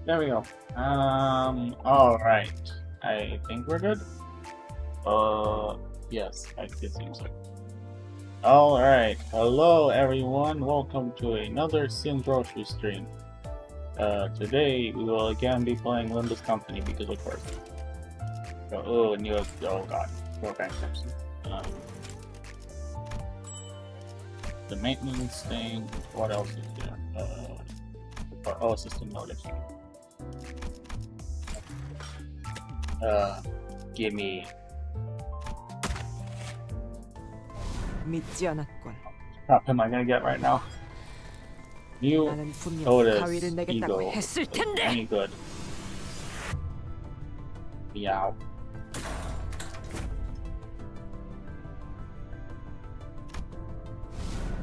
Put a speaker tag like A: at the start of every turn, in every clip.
A: There we go. All right. I think we're good. Yes, it seems like. All right. Hello, everyone. Welcome to another Singe grocery stream. Today we will again be playing Linda's Company because of course. Oh god, more bankruptcy. Um, the maintenance thing. What else is there? System notice. Give me.
B: 믿지 않았군.
A: What am I gonna get right now? New
B: 나는 분명
A: notice
B: 가위를 내겠다고
A: ego.
B: 했을 텐데.
A: Any good? Meow.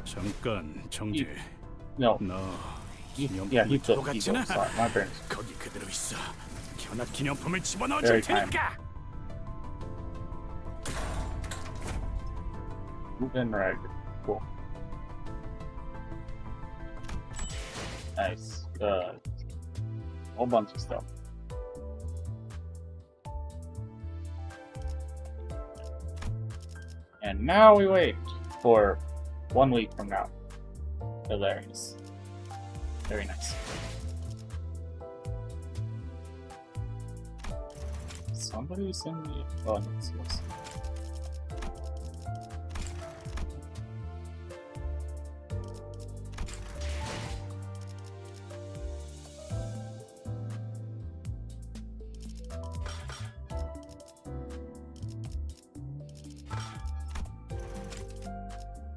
C: 잠깐 정지.
A: No.
C: 너
A: Yeah, he took ego. Sorry, my brain.
C: 거기 그대로 있어. 견학 기념품을 집어넣어
A: Very
C: 줄 테니까.
A: Move in right. Cool. Nice. Whole bunch of stuff. And now we wait for 1 week from now. Hilarious. Very nice. Somebody send me. Oh, no, it's this.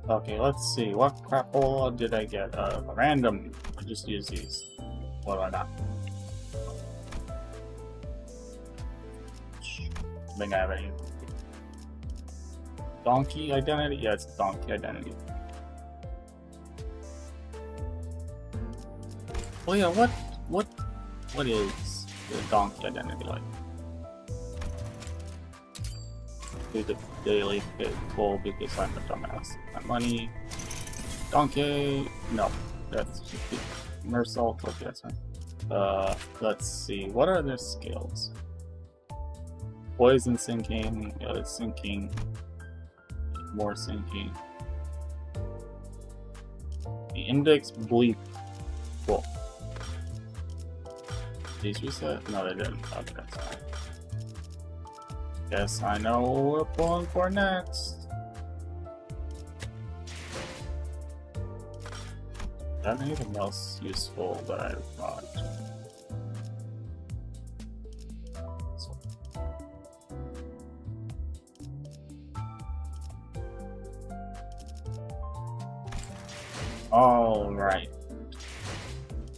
A: Okay, let's see. What crapola did I get? Random. I just use these. What about that? I think I have any. Donkey identity? Yeah, it's donkey identity. Oh yeah, what is the donkey identity like? Do the daily goal because I'm a dumbass. My money. Donkey. No, that's Mersault. Okay, that's fine. Let's see. What are their skills? Poison sinking, sinking, more sinking. The index bleep. Cool. These reset? No, they didn't. Okay, that's fine. Guess I know what we're pulling for next. Is there anything else useful that I've got? All right.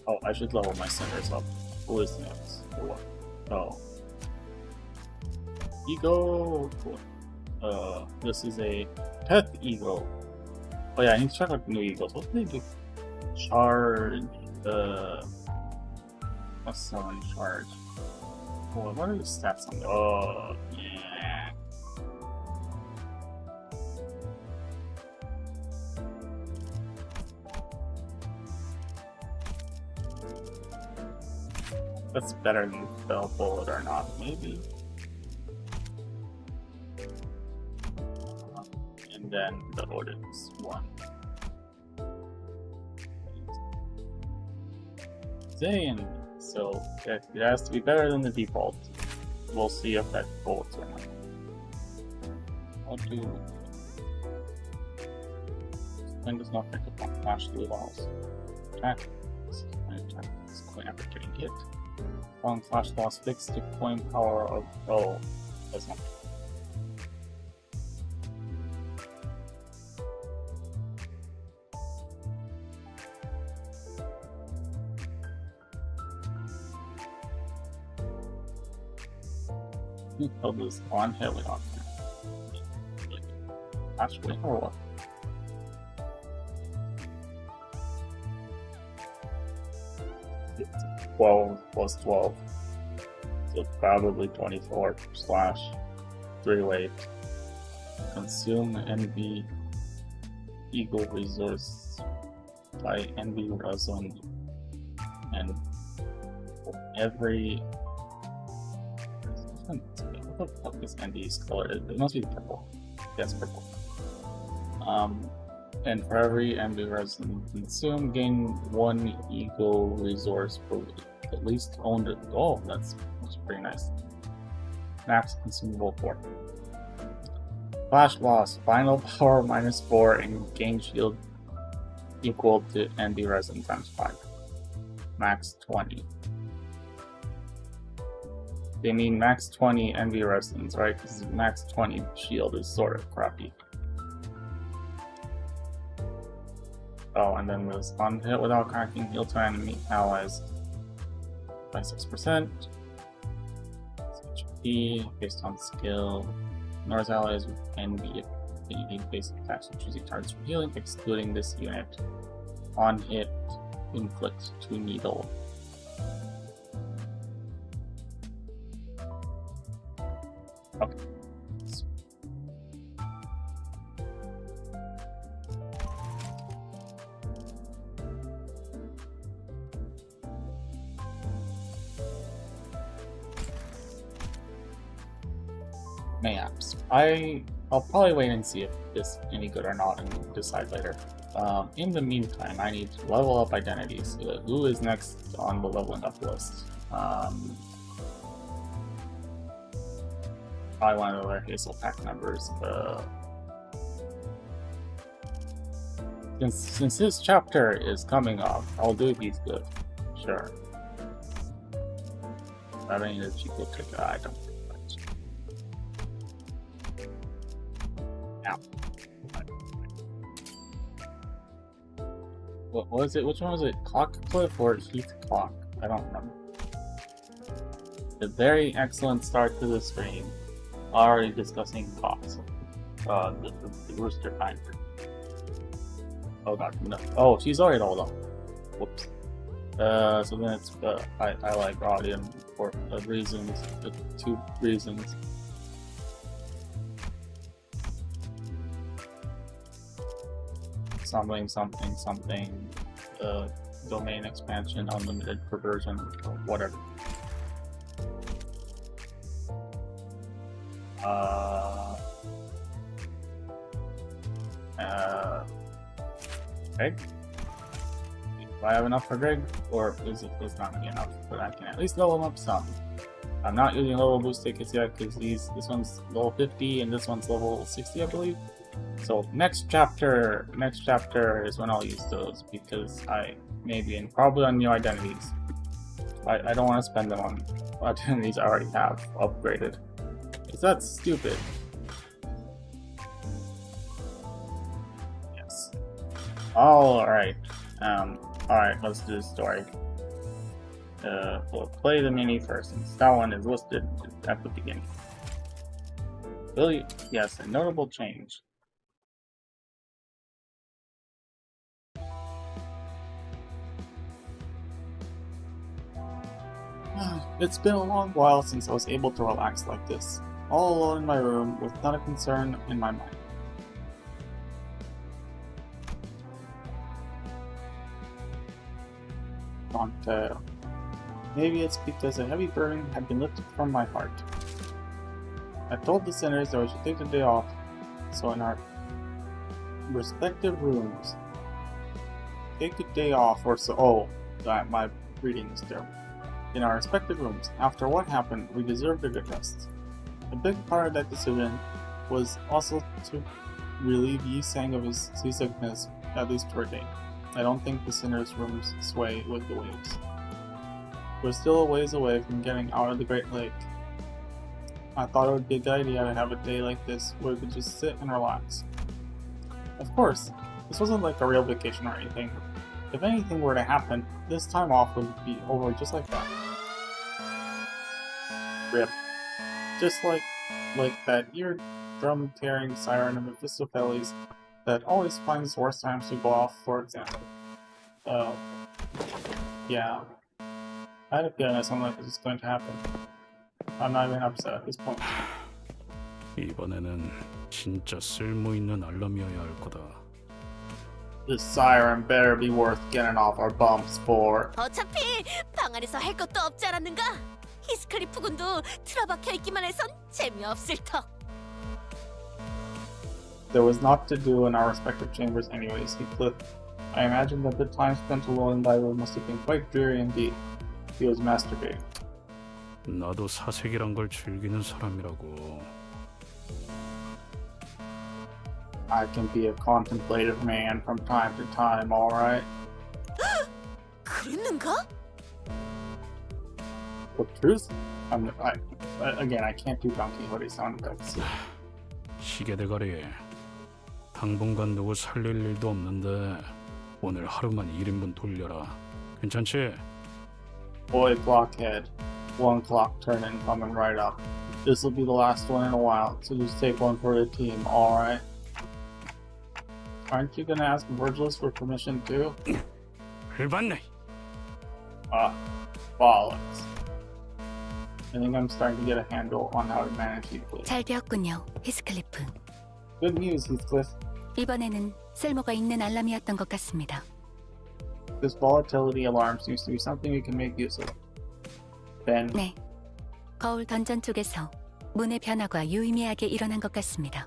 A: Oh, I should level my centers up. Who is next? Oh. Ego. Cool. This is a pet ego. Oh yeah, I need to check out new egos. What do they do? Charge. What's on charge? Oh, what are the stats on? Oh, yeah. That's better than Bell Bullet or not, maybe. And then the ordinance one. Zane. So it has to be better than the default. We'll see if that holds or not. I'll do. This thing does not pick up on flash blue balls. Attack. This is my attack. This coin after getting hit. Long flash loss fixed to coin power of. Oh, that's not. Oh, this one hit with on. Actually, or what? It's 12 plus 12. So probably 24 slash 3 weight. Consume NV Eagle Resource by NV Razon and every. What the fuck is Andy's color? It must be purple. Yes, purple. And for every MB resin consumed, gain 1 ego resource per week. At least owned it. Oh, that's pretty nice. Max consumable 4. Flash loss. Final power -4 and gain shield equal to MB resin times 5. Max 20. They mean max 20 MB resins, right? Because max 20 shield is sort of crappy. Oh, and then this on hit without cracking, heal to enemy allies by 6%. HP based on skill. North allies can be basic attacks with choosing targets for healing, excluding this unit. On hit, inflicts 2 needle. Okay. Mayhaps. I'll probably wait and see if this is any good or not and decide later. In the meantime, I need to level up identities. Who is next on the leveling up list? Probably one of the other Hazel Pack members. Since his chapter is coming up, I'll do if he's good. Sure. I don't need a Chico ticket. I don't think much. Ow. What was it? Which one was it? Clockcliff or Heath Clock? I don't remember. A very excellent start to the stream. Already discussing clocks. The rooster kind. Oh god, no. Oh, she's already rolled up. Whoops. So then it's I like Rodium for reasons, 2 reasons. Something, domain expansion, unlimited perversion, or whatever. Greg? Do I have enough for Greg? Or is it not gonna be enough? But I can at least level him up some. I'm not using level boost tickets yet because this one's level 50 and this one's level 60, I believe. So next chapter is when I'll use those because I maybe and probably on new identities. I don't want to spend them on identities I already have upgraded. Because that's stupid. Yes. Alright. Alright, let's do the story. We'll play the mini first, since that one is listed at the beginning. Really, yes, a notable change. It's been a long while since I was able to relax like this, all alone in my room with not a concern in my mind. Canto. Maybe it's because a heavy burden had been lifted from my heart. I told the sinners that we should take the day off, so in our respective rooms, take a day off or so. Oh, my reading is terrible. In our respective rooms, after what happened, we deserved a good rest. A big part of that decision was also to relieve Yi Sang of his seasickness, at least for a day. I don't think the sinners' rooms sway with the waves. We're still a ways away from getting out of the Great Lake. I thought it would be a good idea to have a day like this where we could just sit and relax. Of course, this wasn't like a real vacation or anything. If anything were to happen, this time off would be over just like that. Rip. Just like that ear-drum-tearing siren of Mephistopheles that always finds worse times to go off, for example. Yeah. I had a feeling that something like this is going to happen. I'm not even upset at this point.
C: 이번에는 진짜 쓸모있는 알람이어야 할 거다.
A: This siren better be worth getting off our bumps for.
D: 어차피 방 안에서 할 것도 없지 않았는가? 히스클리프 군도 틀어박혀 있기만 해선 재미없을 터.
A: There was naught to do in our respective chambers anyways, Heathcliff. I imagine that the time spent alone in thy room must have been quite dreary indeed. He was masturbating.
C: 나도 사색이란 걸 즐기는 사람이라고.
A: I can be a contemplative man from time to time, alright?
D: 그랬는가?
A: With truth? Again, I can't do Don Quixote sound effects.
C: 시계 대가리. 당분간 누구 살릴 일도 없는데 오늘 하루만 1인분 돌려라. 괜찮지?
A: Boy, blockhead. 1 clock turning coming right up. This'll be the last one in a while, so just take one for the team, alright? Aren't you gonna ask Virgilus for permission too?
C: 열받네.
A: Bollocks. I think I'm starting to get a handle on how to manage Heathcliff.
D: 잘 되었군요, 히스클리프.
A: Good news, Heathcliff.
D: 이번에는 쓸모가 있는 알람이었던 것 같습니다.
A: This volatility alarm seems to be something we can make use of. Then,
D: 네, 거울 던전 쪽에서 문의 변화가 유의미하게 일어난 것 같습니다.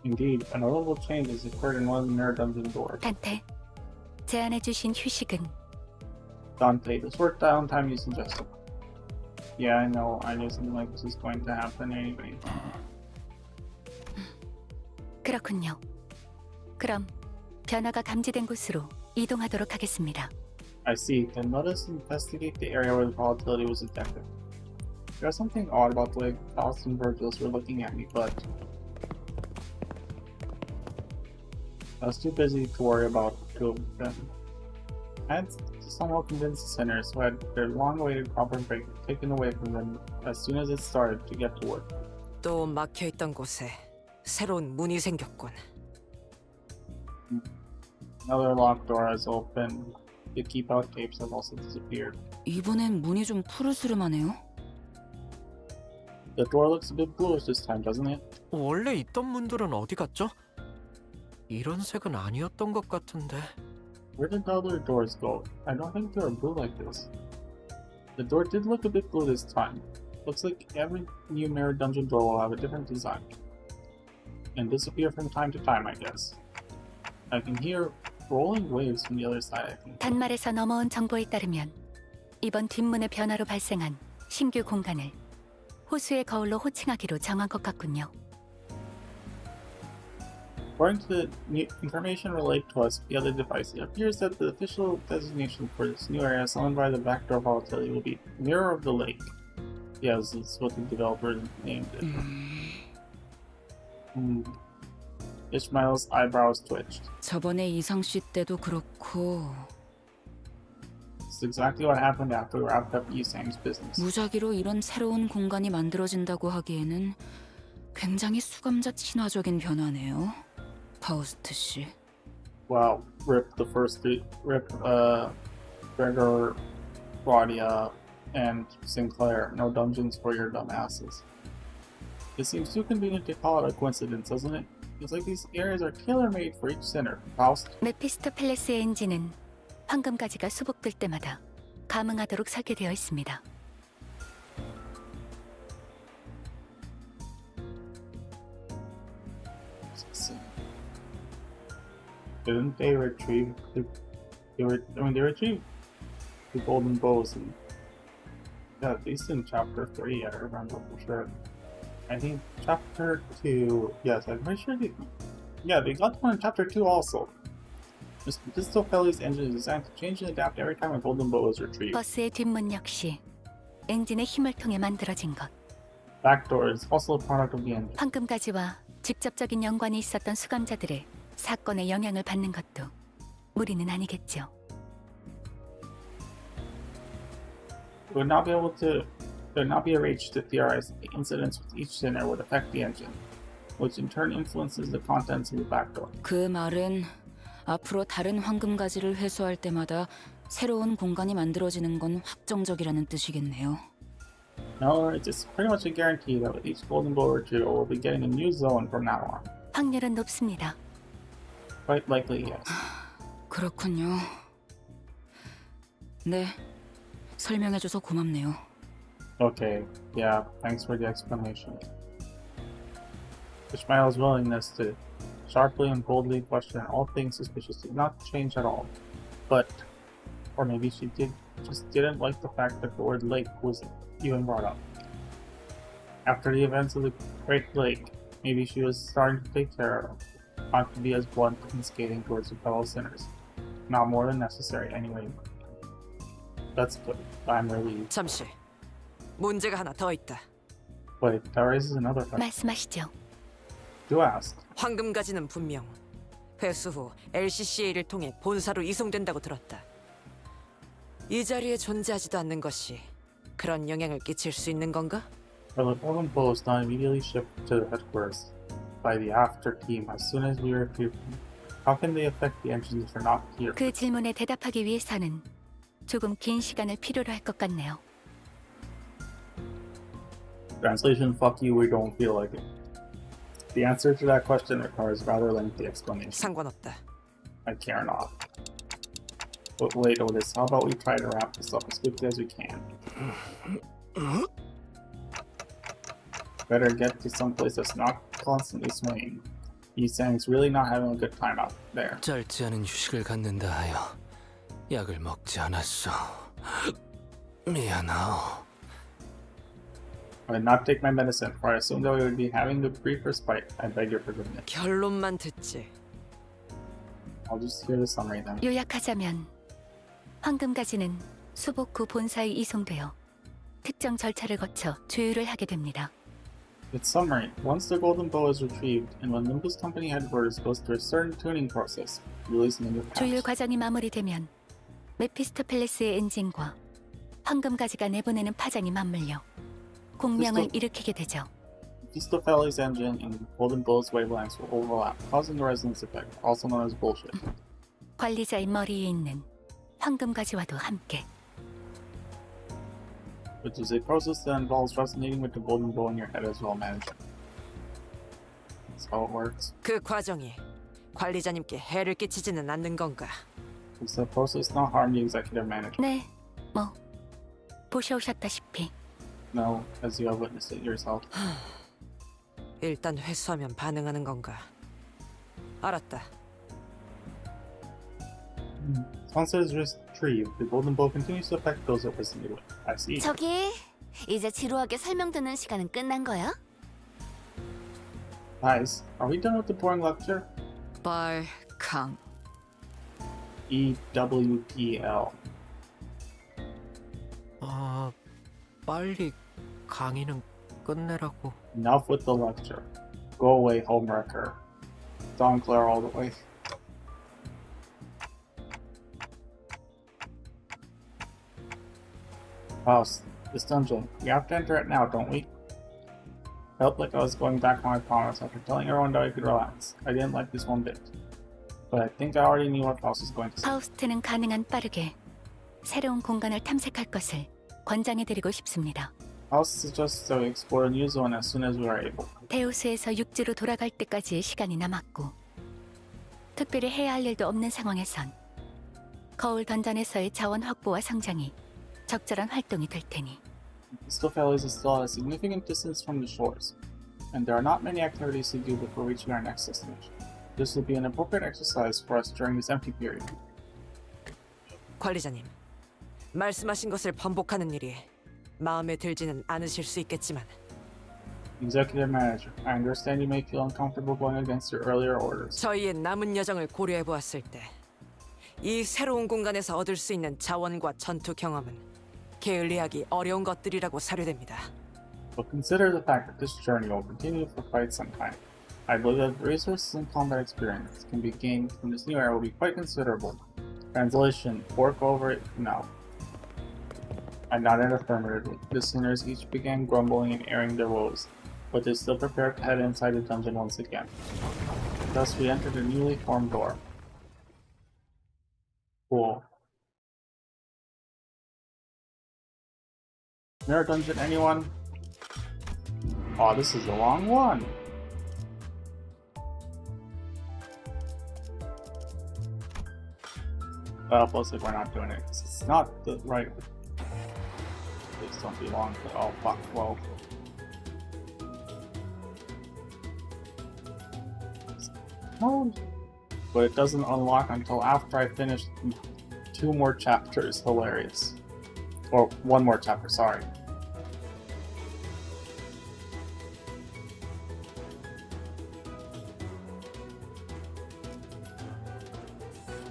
A: indeed, a notable change has occurred in one of the mirror dungeon doors.
D: 단테, 제안해주신 휴식은
A: Dante, this work downtime you suggested. Yeah, I know. I knew something like this was going to happen anyway.
D: 그렇군요. 그럼 변화가 감지된 곳으로 이동하도록 하겠습니다.
A: I see. Then let us investigate the area where the volatility was detected. There's something odd about the way Faust and Virgilus were looking at me, but I was too busy to worry about two of them. I had to somehow convince the sinners who had their long-awaited proper break taken away from them as soon as it started to get to work.
B: 또 막혀있던 곳에 새로운 문이 생겼군.
A: Another locked door has opened. The keep out tapes have also disappeared.
E: 이번엔 문이 좀 푸르스름하네요.
A: The door looks a bit bluish this time, doesn't it?
F: 원래 있던 문들은 어디 갔죠? 이런 색은 아니었던 것 같은데.
A: Where did the other doors go? I don't think they were blue like this. The door did look a bit blue this time. Looks like every new mirror dungeon door will have a different design. And disappear from time to time, I guess. I can hear rolling waves from the other side, I think.
D: 단말에서 넘어온 정보에 따르면 이번 뒷문의 변화로 발생한 신규 공간을 호수의 거울로 호칭하기로 정한 것 같군요.
A: According to the new information relayed to us via the device, it appears that the official designation for this new area summoned by the backdoor volatility will be Mirror of the Lake. Yes, that's what the developers named it. Ishmael's eyebrows twitched.
E: 저번에 이상 씨 때도 그렇고
A: This is exactly what happened after we wrapped up Yisang's business.
E: 무작위로 이런 새로운 공간이 만들어진다고 하기에는 굉장히 수감자 친화적인 변화네요. 파우스트 씨.
A: Wow, rip the first three, rip Gregor, Claudia, and Sinclair. No dungeons for your dumb asses. It seems too convenient to call it a coincidence, doesn't it? It's like these areas are tailor-made for each sinner. Faust.
D: 메피스토펠레스의 엔진은 황금가지가 수복될 때마다 감응하도록 설계되어 있습니다.
A: Didn't they retrieve they retrieved the golden bows and yeah, at least in chapter 3 I remember for sure. I think chapter 2, yes, I'm pretty sure they got one in chapter 2 also. Mephistophelies' engine is designed to change and adapt every time a golden bow is retrieved.
D: 버스의 뒷문 역시 엔진의 힘을 통해 만들어진 것.
A: Backdoor is also a product of the engine.
D: 황금가지와 직접적인 연관이 있었던 수감자들의 사건에 영향을 받는 것도 무리는 아니겠죠.
A: There would not be a reach to theorize that the incidents with each sinner would affect the engine, which in turn influences the contents of the backdoor.
E: 그 말은 앞으로 다른 황금가지를 회수할 때마다 새로운 공간이 만들어지는 건 확정적이라는 뜻이겠네요.
A: No, it's just pretty much a guarantee that with each golden bow retrieval, we'll be getting a new zone from now on.
D: 확률은 높습니다.
A: Quite likely, yes.
E: 그렇군요. 네, 설명해줘서 고맙네요.
A: Okay, yeah, thanks for the explanation. Ishmael's willingness to sharply and boldly question all things suspicious did not change at all. But, or maybe she just didn't like the fact that the word lake was even brought up. After the events of the Great Lake, maybe she was starting to take care of, not to be as blunt and scathing towards her fellow sinners. Not more than necessary, anyway. That's good. I'm relieved.
B: 잠시. 문제가 하나 더 있다.
A: But that raises another question.
D: 말씀하시죠.
A: Do ask.
B: 황금 가지는 분명 회수 후 LCCA를 통해 본사로 이송된다고 들었다. 이 자리에 존재하지도 않는 것이 그런 영향을 끼칠 수 있는 건가?
A: Well, the golden bow is not immediately shipped to the headquarters by the after team as soon as we retrieve them. How can they affect the engines if they're not here?
D: 그 질문에 대답하기 위해서는 조금 긴 시간을 필요로 할 것 같네요.
A: Translation, fuck you, we don't feel like it. The answer to that question requires rather lengthy explanation.
B: 상관없다.
A: I care not. But wait, Otis, how about we try to wrap this up as quickly as we can? Better get to someplace that's not constantly swaying. Yi-Sang's really not having a good time out there.
G: 짧지 않은 휴식을 갖는다 하여 약을 먹지 않았어. 미안하오.
A: I did not take my medicine, for I assumed that we would be having a brief respite. I beg your forgiveness.
B: 결론만 듣지.
A: I'll just hear the summary then.
D: 요약하자면 황금가지는 수복 후 본사에 이송되어 특정 절차를 거쳐 조율을 하게 됩니다.
A: Its summary. Once the golden bow is retrieved, and when Nimbus Company headquarters goes through a certain tuning process, releasing a new
D: 조율
A: patch.
D: 과정이 마무리되면 메피스토펠레스의 엔진과 황금가지가 내보내는 파장이 맞물려 공명을 일으키게 되죠.
A: Mephistophelies engine and golden bow's wavelengths will overlap, causing a resonance effect, also known as bullshit.
D: 관리자의 머리에 있는 황금가지와도 함께.
A: Which is a process that involves resonating with the golden bow in your head as well managed. That's how it works.
B: 그 과정이 관리자님께 해를 끼치지는 않는 건가?
A: Does the process not harm the executive manager?
D: 네, 뭐 보셔오셨다시피
A: No, as you have witnessed it yourself.
B: 일단 회수하면 반응하는 건가? 알았다.
A: Once it is retrieved, the golden bow continues to affect those it resonated with. I see.
H: 저기 이제 지루하게 설명 듣는 시간은 끝난 거야?
A: Guys, are we done with the boring lecture?
E: 빨강.
A: EWPL.
F: 빨리 강의는 끝내라고.
A: Enough with the lecture. Go away, homewrecker. Don Claire all the way. House, this dungeon. We have to enter it now, don't we? Felt like I was going back on my promise after telling everyone that I could relax. I didn't like this one bit. But I think I already knew what Faust was going to say.
D: 파우스트는 가능한 빠르게 새로운 공간을 탐색할 것을 권장해드리고 싶습니다.
A: Faust suggests that we explore a new zone as soon as we are able.
D: 데우스에서 육지로 돌아갈 때까지의 시간이 남았고 특별히 해야 할 일도 없는 상황에선 거울 던전에서의 자원 확보와 성장이 적절한 활동이 될 테니
A: Mephistophelies is still at a significant distance from the shores, and there are not many activities to do before reaching our next destination. This will be an appropriate exercise for us during this empty period.
B: 관리자님, 말씀하신 것을 번복하는 일이 마음에 들지는 않으실 수 있겠지만
A: Executive Manager, I understand you may feel uncomfortable going against your earlier orders.
B: 저희의 남은 여정을 고려해 보았을 때 이 새로운 공간에서 얻을 수 있는 자원과 전투 경험은 게을리하기 어려운 것들이라고 사료됩니다.
A: But consider the fact that this journey will continue for quite some time. I believe that the resources and combat experience can be gained from this new era will be quite considerable. Translation, work over it now. I nodded affirmatively. The sinners each began grumbling and airing their woes, but they still prepared to head inside the dungeon once again. Thus we entered a newly formed door. Cool. Mirror dungeon, anyone? Oh, this is the wrong one. Plus, like, we're not doing it 'cause it's not the right. Please don't be long. Oh fuck. Well. No. But it doesn't unlock until after I finish 2 more chapters. Hilarious. Or 1 more chapter. Sorry.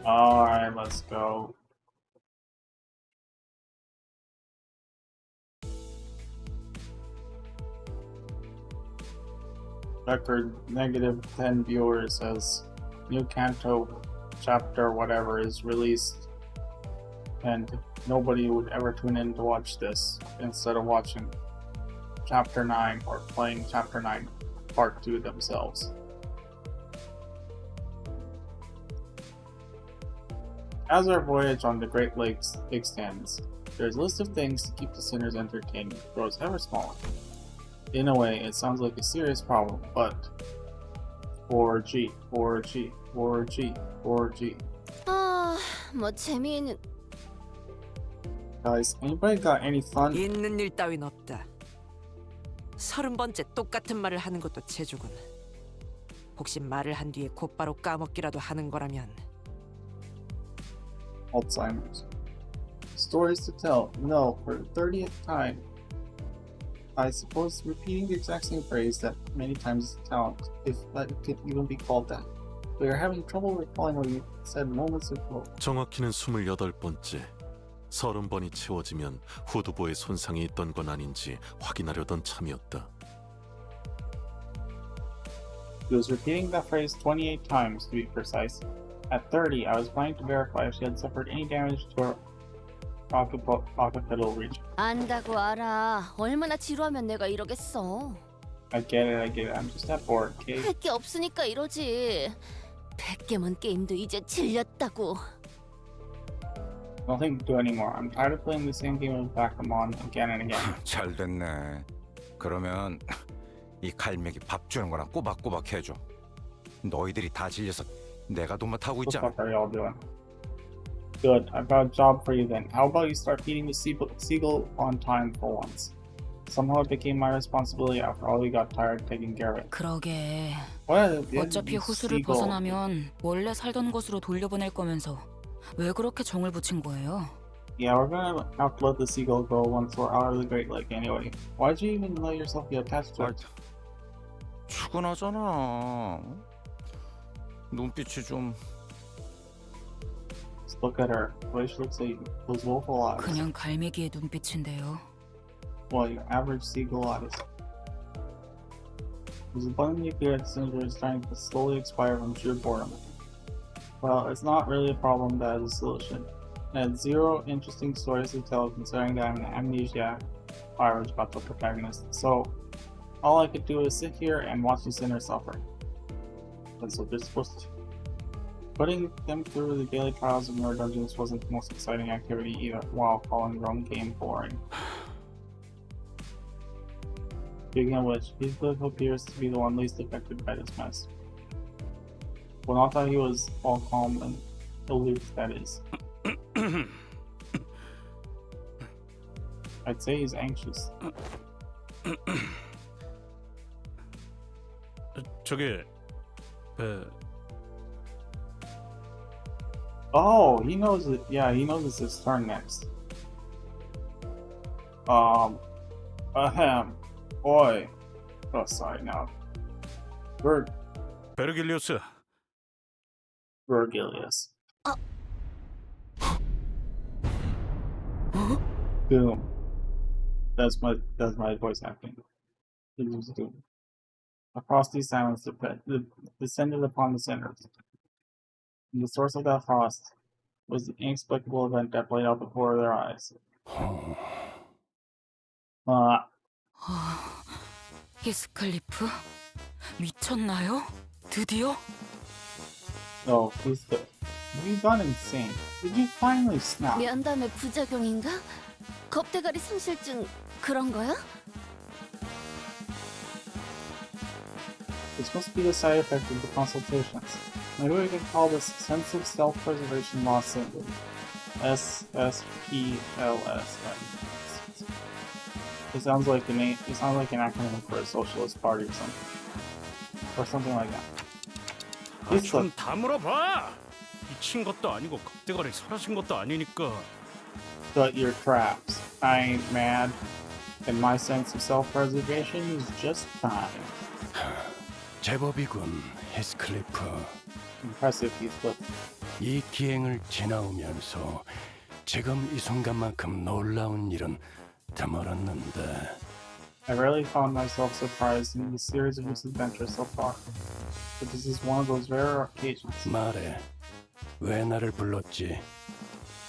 A: Alright, let's go. Record -10 viewers as new Canto chapter whatever is released, and nobody would ever tune in to watch this instead of watching chapter 9 or playing chapter 9 part 2 themselves. As our voyage on the Great Lakes extends, there's a list of things to keep the sinners entertained grows ever smaller. In a way, it sounds like a serious problem, but 4G, 4G, 4G, 4G.
H: 뭐 재미있는.
A: Guys, anybody got any fun?
B: 있는 일 따윈 없다. 30번째 똑같은 말을 하는 것도 재주군. 혹시 말을 한 뒤에 곧바로 까먹기라도 하는 거라면
A: Alzheimer's. Stories to tell. No, for the 30th time. I suppose repeating the exact same phrase that many times is a talent, if that could even be called that. We are having trouble recalling what you said moments ago.
I: 정확히는 28번째. 30번이 채워지면 후두부에 손상이 있던 건 아닌지 확인하려던 참이었다.
A: He was repeating that phrase 28 times to be precise. At 30, I was planning to verify if she had suffered any damage to her occipital region.
H: 안다고 알아. 얼마나 지루하면 내가 이러겠어.
A: I get it. I'm just that bored, okay?
H: 할 게 없으니까 이러지. 100개만 게임도 이제 질렸다고.
A: Nothing to do anymore. I'm tired of playing the same game with Bakamon again and again.
J: 잘 됐네. 그러면 이 갈매기 밥 주는 거랑 꼬박꼬박 해줘. 너희들이 다 질려서 내가 도맡아하고
A: What the
J: 있잖아.
A: fuck are y'all doing? Good, I've got a job for you then. How about you start feeding the seagull on time for once? Somehow it became my responsibility after all we got tired taking care of it.
E: 그러게.
A: What?
E: 어차피 호수를 벗어나면 원래 살던 곳으로 돌려보낼 거면서 왜 그렇게 정을 붙인 거예요?
A: Yeah, we're gonna have to let the seagull go once we're out of the Great Lake anyway. Why'd you even let yourself be attached to it?
J: 출근하잖아. 눈빛이 좀
A: Just look at her. The way she looks like those woeful eyes.
E: 그냥 갈매기의 눈빛인데요.
A: Well, your average seagull eyes. It was abundantly clear that Singe is starting to slowly expire from sheer boredom. Well, it's not really a problem that has a solution. I had 0 interesting stories to tell considering that I'm an amnesia virus about the protagonist. So, all I could do is sit here and watch the sinner suffer. That's what they're supposed to do. Putting them through the daily trials of mirror dungeons wasn't the most exciting activity either, while calling your own game boring. Speaking of which, Heathcliff appears to be the one least affected by this mess. Well, not that he was all calm and aloof, that is. I'd say he's anxious.
C: 저게
A: Oh, he knows it. Yeah, he knows it's his turn next. Boy. Oh, sorry, now.
C: 베르길리우스.
A: Virgilius. Boom. That's my voice acting. It was doom. A frosty silence descended upon the sinners. And the source of that frost was the inexplicable event that played out before their eyes.
E: 히스클리프? 미쳤나요? 드디어?
A: No, please do. You gone insane. Did you finally snap?
H: 면담의 부작용인가? 겁대가리 상실증 그런 거야?
A: It's supposed to be the side effect of the consultations. Maybe we can call this sense of self-preservation law symbol. SSPLS. It sounds like an acronym for a socialist party or something like that.
C: 좀 다물어봐. 미친 것도 아니고 겁대가리 사라진 것도 아니니까.
A: But your traps. I ain't mad, and my sense of self-preservation is just fine.
K: 제법이군, 히스클리프.
A: Impressive, Heathcliff.
K: 이 기행을 지나오면서 지금 이 순간만큼 놀라운 일은 드물었는데.
A: I rarely found myself surprised in the series of misadventures so far, but this is one of those rare occasions.
K: 말해, 왜 나를 불렀지?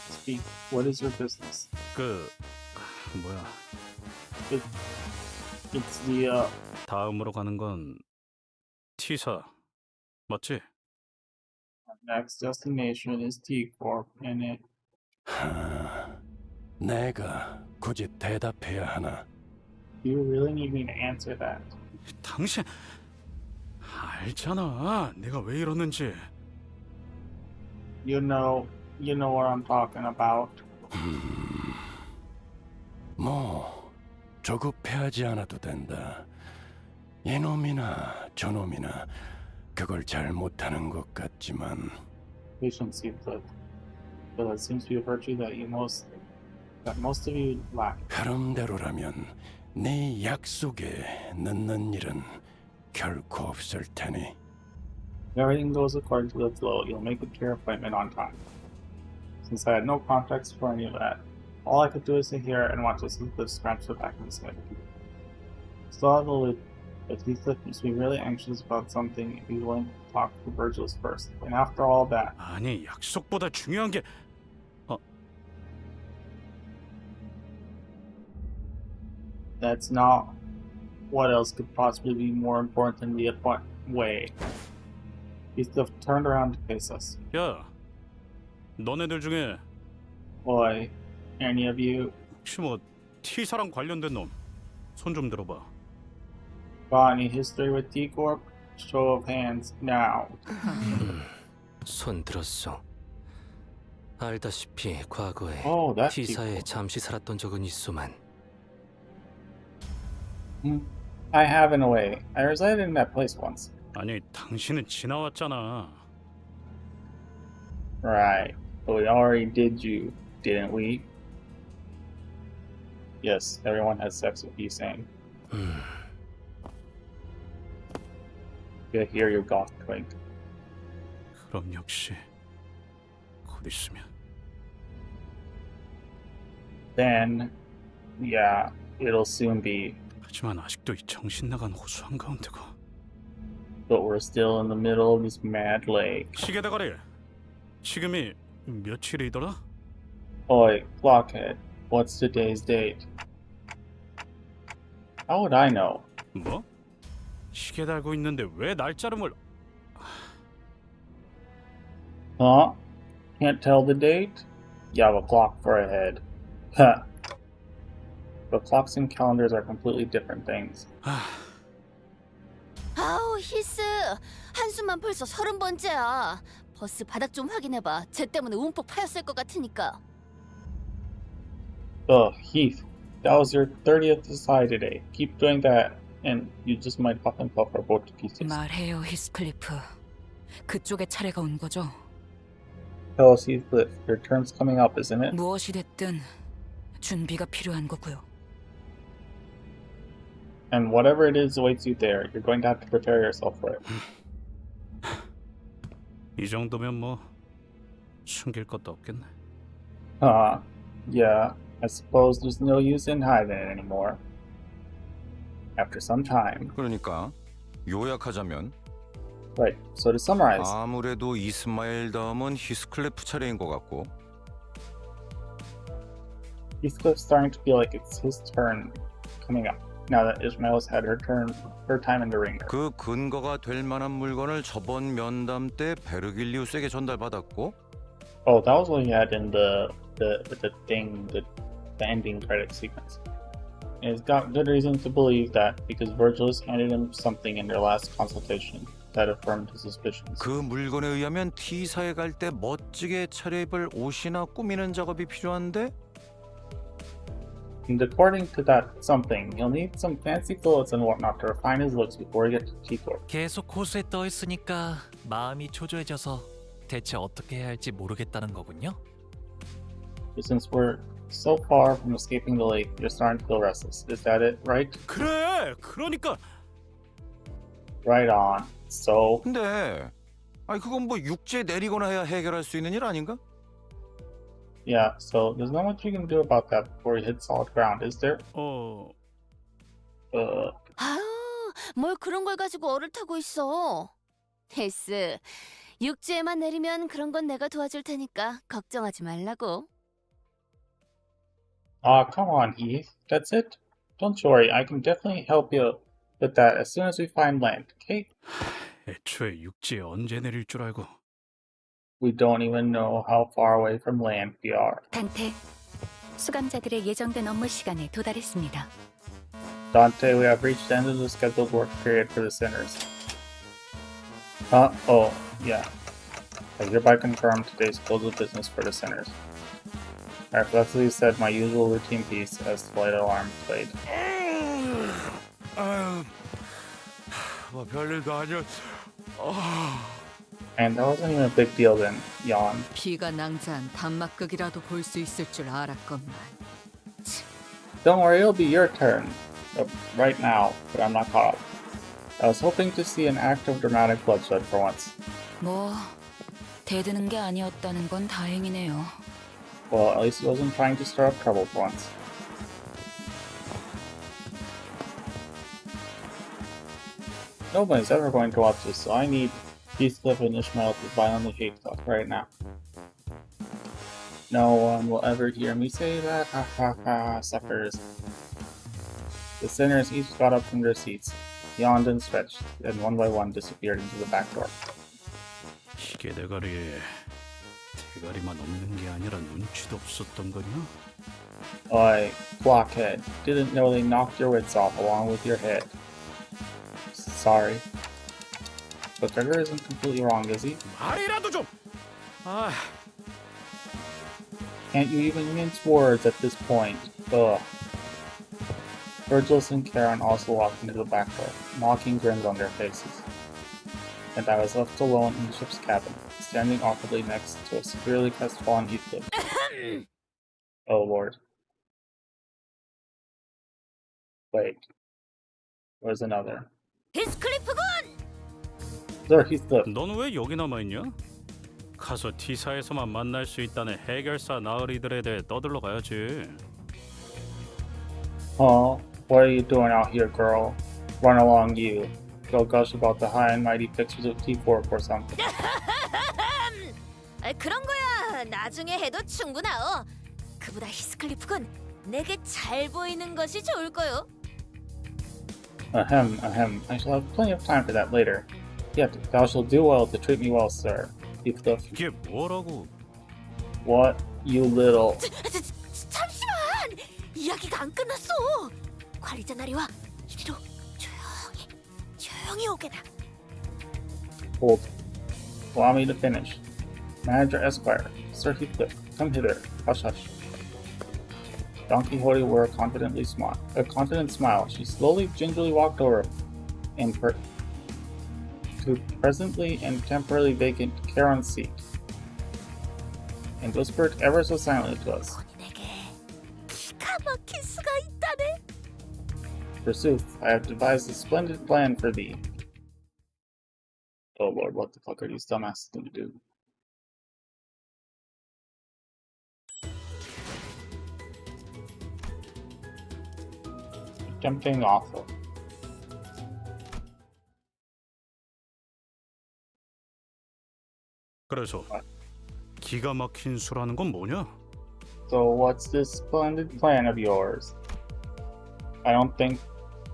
A: Speak. What is your business?
C: 뭐야?
A: It's the
C: 다음으로 가는 건 T사 맞지?
A: next destination is T Corp, and it.
K: 내가 굳이 대답해야 하나?
A: Do you really need me to answer that?
C: 당신 알잖아. 내가 왜 이러는지.
A: You know what I'm talking about.
K: 뭐 조급해하지 않아도 된다. 이놈이나 저놈이나 그걸 잘 못하는 것 같지만.
A: Patience, Heathcliff. But that seems to be a virtue that most of you lack.
K: 흐름대로라면 네 약속에 늦는 일은 결코 없을 테니.
A: If everything goes according to the flow, you'll make it to your appointment on time. Since I had no context for any of that, all I could do is sit here and watch as Heathcliff scratched the back of his head. Still have the loop, but Heathcliff must be really anxious about something if he's willing to talk to Virgilus first. And after all that,
C: 아니 약속보다 중요한 게
A: that's not what else could possibly be more important than the appointment. Wait. Heathcliff turned around to face us.
C: 야, 너네들 중에
A: Boy, any of you
C: 혹시 뭐 T사랑 관련된 놈 손 좀 들어봐.
A: got any history with T Corp? Show of hands now.
G: 손 들었어. 알다시피 과거에
A: Oh, that's
G: T사에 잠시 살았던 적은 있소만.
A: I have in a way. I resided in that place once.
C: 아니 당신은 지나왔잖아.
A: Right. But we already did you, didn't we? Yes, everyone has sex with you, same. You hear your goth twink.
C: 그럼 역시 곧 있으면.
A: Then, yeah, it'll soon be.
C: 하지만 아직도 이 정신 나간 호수 한가운데가.
A: But we're still in the middle of this mad lake.
C: 시계 대가리. 지금이 며칠이더라?
A: Oi, blockhead. What's today's date? How would I know?
C: 뭐? 시계 달고 있는데 왜 날짜를 몰라?
A: Huh? Can't tell the date? You have a clock for a head. Huh. But clocks and calendars are completely different things.
H: 아우 히스 한숨만 벌써 30번째야. 버스 바닥 좀 확인해봐. 쟤 때문에 움푹 파였을 것 같으니까.
A: Ugh, Heath. That was your 30th aside today. Keep doing that, and you just might pop and puff our boat to pieces.
E: 말해요, 히스클리프. 그쪽의 차례가 온 거죠?
A: Tell us, Heathcliff. Your turn's coming up, isn't it?
E: 무엇이 됐든 준비가 필요한 거고요.
A: And whatever it is awaits you there, you're going to have to prepare yourself for it.
C: 이 정도면 뭐 숨길 것도 없겠네.
A: Yeah. I suppose there's no use in hiding it anymore. After some time.
J: 그러니까 요약하자면
A: Right, so to summarize.
J: 아무래도 이스마엘 다음은 히스클리프 차례인 것 같고.
A: Heathcliff's starting to feel like it's his turn coming up. Now that Ismael's had her time in the ringer.
J: 그 근거가 될 만한 물건을 저번 면담 때 베르길리우스에게 전달받았고.
A: Oh, that was what he had in the ending credit sequence. And he's got good reason to believe that because Virgilus handed him something in their last consultation that affirmed his suspicions.
J: 그 물건에 의하면 T사에 갈 때 멋지게 차려입을 옷이나 꾸미는 작업이 필요한데?
A: And according to that something, he'll need some fancy clothes and whatnot to refine his looks before he gets to T-Corp.
L: 계속 호수에 떠 있으니까 마음이 초조해져서 대체 어떻게 해야 할지 모르겠다는 거군요.
A: But since we're so far from escaping the lake, you're starting to feel restless. Is that it, right?
C: 그래. 그러니까
A: Right on. So,
J: 근데 아니 그건 뭐 육지에 내리거나 해야 해결할 수 있는 일 아닌가?
A: yeah, so there's not much you can do about that before you hit solid ground, is there?
H: 아유, 뭘 그런 걸 가지고 얼을 타고 있어. 헬스, 육지에만 내리면 그런 건 내가 도와줄 테니까 걱정하지 말라고.
A: Come on, Heath. That's it? Don't worry, I can definitely help you with that as soon as we find land, okay?
C: 애초에 육지에 언제 내릴 줄 알고.
A: We don't even know how far away from land we are.
D: 단테, 수감자들의 예정된 업무 시간에 도달했습니다.
A: Dante, we have reached the end of the scheduled work period for the sinners. Yeah. I hereby confirm today's close of business for the sinners. I reflexively said my usual routine piece as the flight alarm played.
J: 뭐 별일도 아니야.
A: And that wasn't even a big deal then, yawn.
B: 비가 낭자한 단막극이라도 볼 수 있을 줄 알았건만.
A: Don't worry, it'll be your turn. Right now, but I'm not caught up. I was hoping to see an act of dramatic bloodshed for once.
E: 뭐 대드는 게 아니었다는 건 다행이네요.
A: Well, at least he wasn't trying to stir up trouble for once. Nobody's ever going to watch this, so I need Heathcliff and Ishmael to violently hate talk right now. No one will ever hear me say that, ha ha ha, suckers. The sinners each got up from their seats, yawned and stretched, and one by one disappeared into the back door.
C: 이게 대가리에 대가리만 없는 게 아니라 눈치도 없었던 거냐?
A: Oi, blockhead, didn't know they knocked your wits off along with your head. Sorry. But Gregor isn't completely wrong, is he?
C: 말이라도 좀.
A: Can't you even mince words at this point? Ugh. Virgils and Karen also walked into the back door, mocking grins on their faces. And I was left alone in the ship's cabin, standing awkwardly next to a severely crestfallen Heathcliff. Oh lord. Wait. Where's another?
H: 히스클리프군!
A: Sir Heathcliff.
C: 넌 왜 여기 남아 있냐? 가서 T사에서만 만날 수 있다는 해결사 나으리들에 대해 떠들러 가야지.
A: Oh, what are you doing out here, girl? Run along, you. Go gush about the high and mighty pictures of T4 or something.
H: 그런 거야 나중에 해도 충분하오. 그보다 히스클리프군 내게 잘 보이는 것이 좋을 거요.
A: Ahem, ahem. I shall have plenty of time for that later. Yet, thou shalt do well to treat me well, sir. Heathcliff.
C: 이게 뭐라고?
A: What, you little...
H: 잠시만! 이야기가 안 끝났어! 관리자 나리와 이리로 조용히 오게나.
A: Hold. Allow me to finish. Manager Esquire, Sir Heathcliff, come hither. Hush, hush. Don Quixote wore a confident smile. She slowly, gingerly walked over and to presently and temporarily vacant Charon's seat, and whispered ever so silently to us. Forsooth, I have devised a splendid plan for thee. Oh lord, what the fuck are these dumbasses going to do? Tempting awful.
C: 그래서 기가 막힌 수라는 건 뭐냐?
A: So what's this splendid plan of yours? I don't think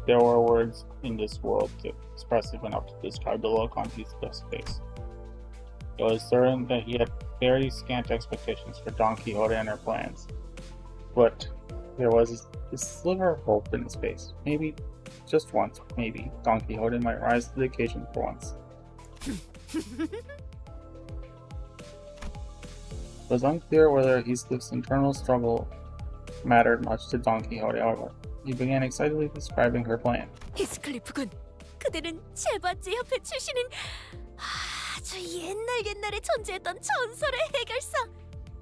A: there were words in this world expressive enough to describe the look on Heathcliff's face. It was certain that he had very scant expectations for Don Quixote and her plans. But there was a sliver of hope in his face. Maybe, just once, maybe, Don Quixote might rise to the occasion for once. It was unclear whether Heathcliff's internal struggle mattered much to Don Quixote, however. He began excitedly describing her plan.
H: 히스클리프군, 그대는 제바제 협회 출신인 아주 옛날에 존재했던 전설의 해결사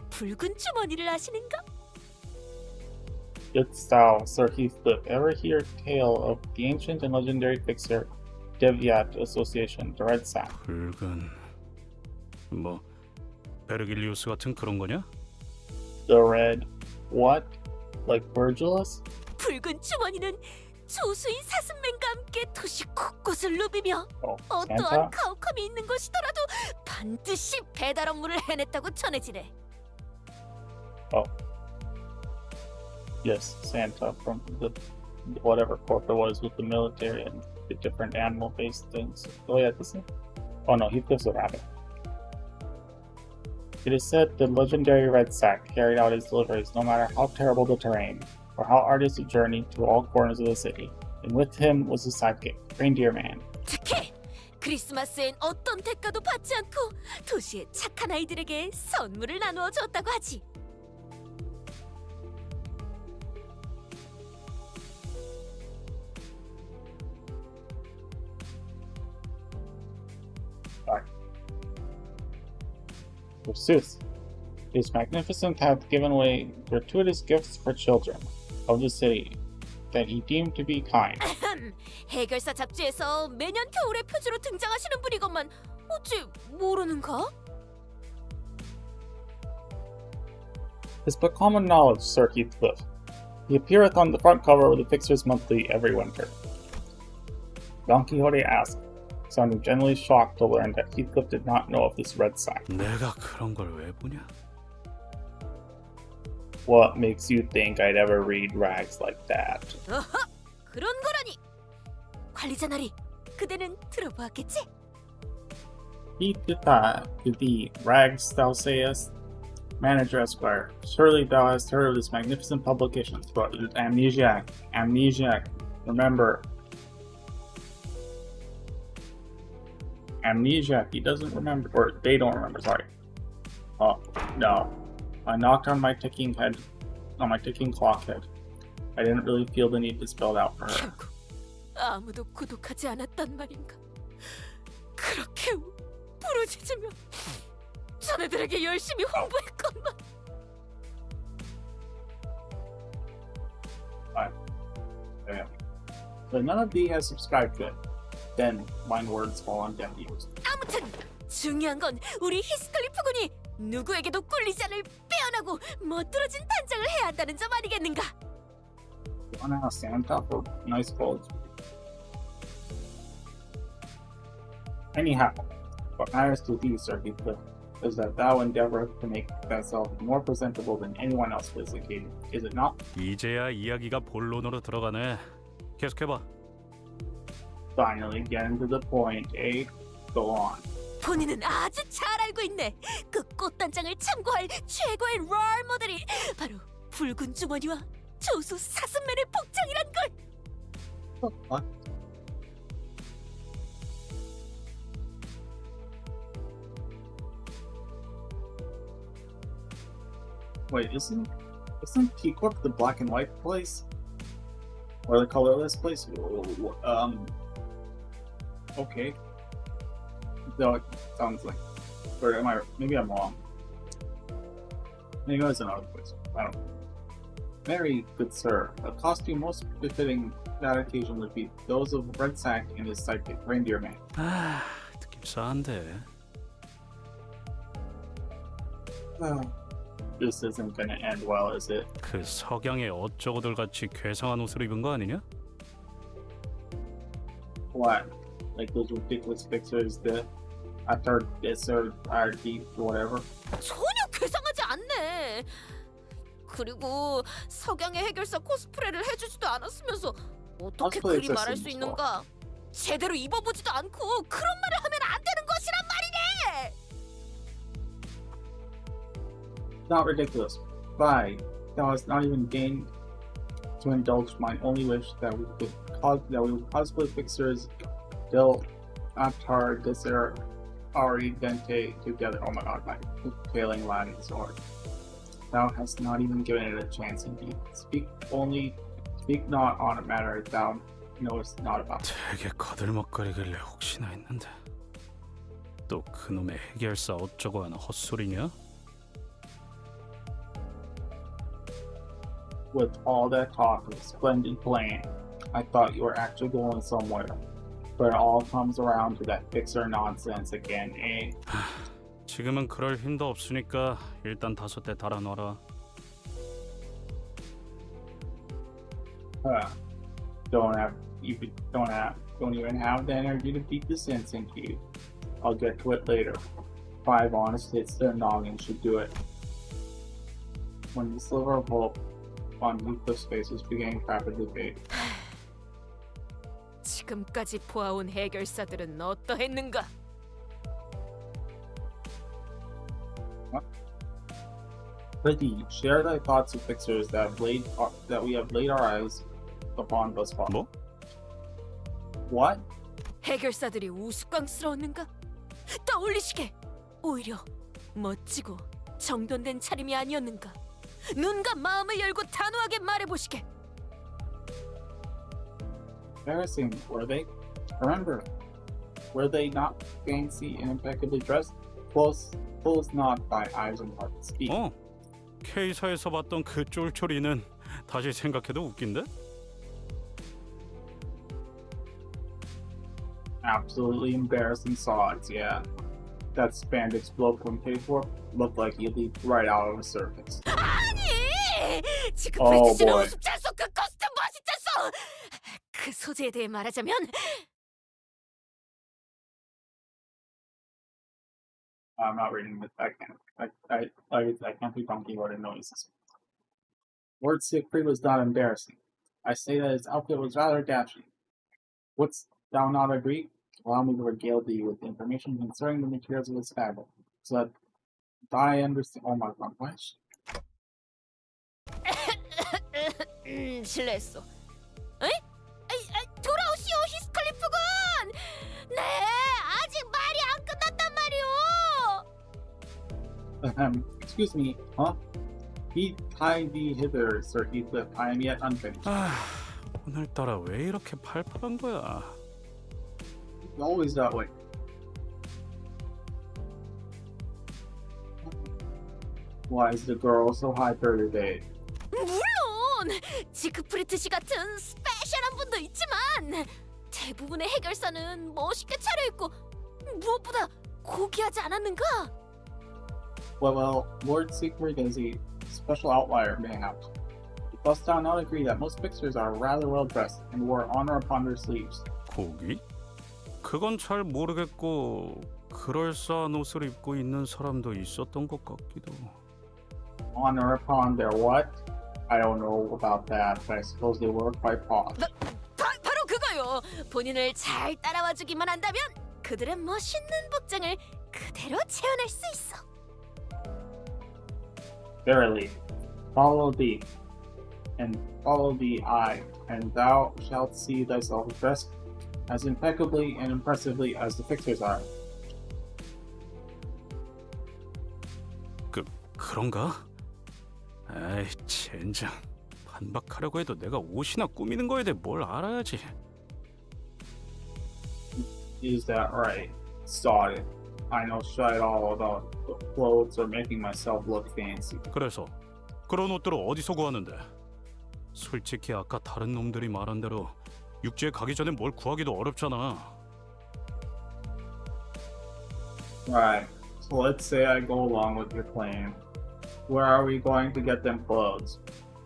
H: 붉은 주머니를 아시는가?
A: Didst thou, Sir Heathcliff, ever hear tale of the ancient and legendary fixer Deviat Association, the Red Sack?
C: 붉은 뭐 베르길리우스 같은 그런 거냐?
A: The Red what? Like Virgilus?
H: 붉은 주머니는 조수인 사슴맨과 함께 도시 곳곳을 누비며 어떠한 가혹함이 있는 곳이더라도 반드시 배달 업무를 해냈다고 전해지네.
A: Oh. Yes, Santa from the whatever corp it was with the military and the different animal-based things. Oh yeah, this thing? Oh no, Heathcliff's a rabbit. It is said the legendary Red Sack carried out his deliveries no matter how terrible the terrain, or how arduous the journey to all corners of the city. And with him was his sidekick, Reindeer Man.
H: 특히 크리스마스엔 어떤 대가도 받지 않고 도시의 착한 아이들에게 선물을 나누어 줬다고 하지.
A: Forsooth, his magnificence hath given away gratuitous gifts for children of the city that he deemed to be kind.
H: 해결사 잡지에서 매년 겨울에 표지로 등장하시는 분이건만 어찌 모르는가?
A: It's but common knowledge, Sir Heathcliff. He appeareth on the front cover of the Fixer's Monthly every winter. Don Quixote asked, sounding genuinely shocked to learn that Heathcliff did not know of this red sack.
C: 내가 그런 걸 왜 보냐?
A: What makes you think I'd ever read rags like that?
H: 어허! 그런 거라니! 관리자 나리, 그대는 들어보았겠지?
A: He did that to thee, rags thou sayest? Manager Esquire, surely thou hast heard of this magnificent publication, but amnesiac, remember. Amnesiac, he doesn't remember, or they don't remember, sorry. Oh, no. I knocked on my ticking clock head. I didn't really feel the need to spell it out for her.
H: 결국 아무도 구독하지 않았단 말인가? 그렇게 부르짖으며 자네들에게 열심히 홍보했건만.
A: Alright. Okay. So none of thee has subscribed to it. Then mine words fall on deaf ears.
H: 아무튼 중요한 건 우리 히스클리프 군이 누구에게도 꿀리지 않을 빼어나고 멋들어진 단장을 해야 한다는 점 아니겠는가?
A: You wanna ask Santa for nice clothes? Anyhow, what matters to thee, Sir Heathcliff, is that thou endeavourest to make thyself more presentable than anyone else for this occasion, is it not?
C: 이제야 이야기가 본론으로 들어가네. 계속해봐.
A: Finally, getting to the point, eh? Go on.
H: 본인은 아주 잘 알고 있네. 그 꽃단장을 참고할 최고의 롤 모델이 바로 붉은 주머니와 조수 사슴맨의 복장이란 걸.
A: What? Wait, isn't Peacock the black and white place? Or the colorless place? Okay. No, it sounds like. Or am I? Maybe I'm wrong. Maybe it's another place. I don't know. Very good sir. A costume most befitting that occasion would be those of Red Sack and his sidekick, Reindeer Man.
C: 아, 느낌 싸한데.
A: This isn't gonna end well, is it?
C: 그 석양의 어쩌고들 같이 괴상한 옷을 입은 거 아니냐?
A: What? Like those ridiculous fixers, the after this or RD or whatever?
H: 전혀 괴상하지 않네. 그리고 석양의 해결사 코스프레를 해주지도 않았으면서 어떻게 그리 말할 수 있는가? 제대로 입어보지도 않고 그런 말을 하면 안 되는 것이란 말이네.
A: Not ridiculous. Why? Thou hast not even deigned to indulge my only wish that we would cosplay fixers, Del Aptar, Desert, already dentate together. Oh my god, my failing Latin sword. Thou hast not even given it a chance indeed. Speak not on a matter thou knowest not about.
C: 되게 거들먹거리길래 혹시나 했는데 또 그놈의 해결사 어쩌고 하는 헛소리냐?
A: With all that talk of splendid plan, I thought you were actually going somewhere. But it all comes around to that fixer nonsense again, eh?
C: 지금은 그럴 힘도 없으니까 일단 5대 달아놔라.
A: Don't even have the energy to beat the sense into you. I'll get to it later. 5 honest hits to the noggin should do it. When the sliver of hope on Heathcliff's face was beginning rapidly fade.
H: 지금까지 보아온 해결사들은 어떠했는가?
A: Prithee, share thy thoughts with fixers that we have laid our eyes upon thus far.
C: 뭐?
A: What?
H: 해결사들이 우스꽝스러웠는가? 떠올리시게! 오히려 멋지고 정돈된 차림이 아니었는가? 눈과 마음을 열고 단호하게 말해보시게!
A: Embarrassing, were they? Remember, were they not fancy and impeccably dressed? Close not thy eyes and heart. Speak.
C: K사에서 봤던 그 쫄쫄이는 다시 생각해도 웃긴데?
A: Absolutely embarrassing sods, yeah. That spandex bloke from Payfor looked like he leaped right out of a circus.
H: 아니! 지금
A: Oh,
H: 브리티시는
A: boy.
H: 우습잖소! 그 코스튬 멋있잖소! 그 소재에 대해 말하자면
A: I'm not reading this. I can't be donkey what it noises. Lord Siegfried was not embarrassing. I say that his outfit was rather dashing. Wouldst thou not agree? Allow me to regale thee with information concerning the materials of his fabric, so that thy understand. Oh my god, what?
H: 실례했어. 에이? 돌아오시오, 히스클리프군! 네, 아직 말이 안 끝났단 말이오!
A: Excuse me, huh? Hie thee hither, Sir Heathcliff. I am yet unfinished.
C: 오늘따라 왜 이렇게 팔팔한 거야?
A: Always that way. Why is the girl so hyper today?
H: 물론! 지크프리트 씨 같은 스페셜한 분도 있지만 대부분의 해결사는 멋있게 차려입고 무엇보다 고귀하지 않았는가?
A: Well, Lord Siegfried is a special outlier, mayhaps. Dost thou not agree that most fixers are rather well dressed and wore honor upon their sleeves?
C: 고기? 그건 잘 모르겠고 그럴싸한 옷을 입고 있는 사람도 있었던 것 같기도.
A: Honor upon their what? I don't know about that, but I suppose they were quite posh.
H: 바로 그거요. 본인을 잘 따라와주기만 한다면 그들의 멋있는 복장을 그대로 채워낼 수 있어.
A: Verily, follow thee I, and thou shalt see thyself dressed as impeccably and impressively as the fixers are.
C: 그런가? 아이 젠장. 반박하려고 해도 내가 옷이나 꾸미는 거에 대해 뭘 알아야지.
A: Is that right? Sod it. I know shit all about clothes or making myself look fancy.
C: 그래서 그런 옷들을 어디서 구하는데? 솔직히 아까 다른 놈들이 말한 대로 육지에 가기 전에 뭘 구하기도 어렵잖아.
A: Right. So let's say I go along with your plan. Where are we going to get them clothes?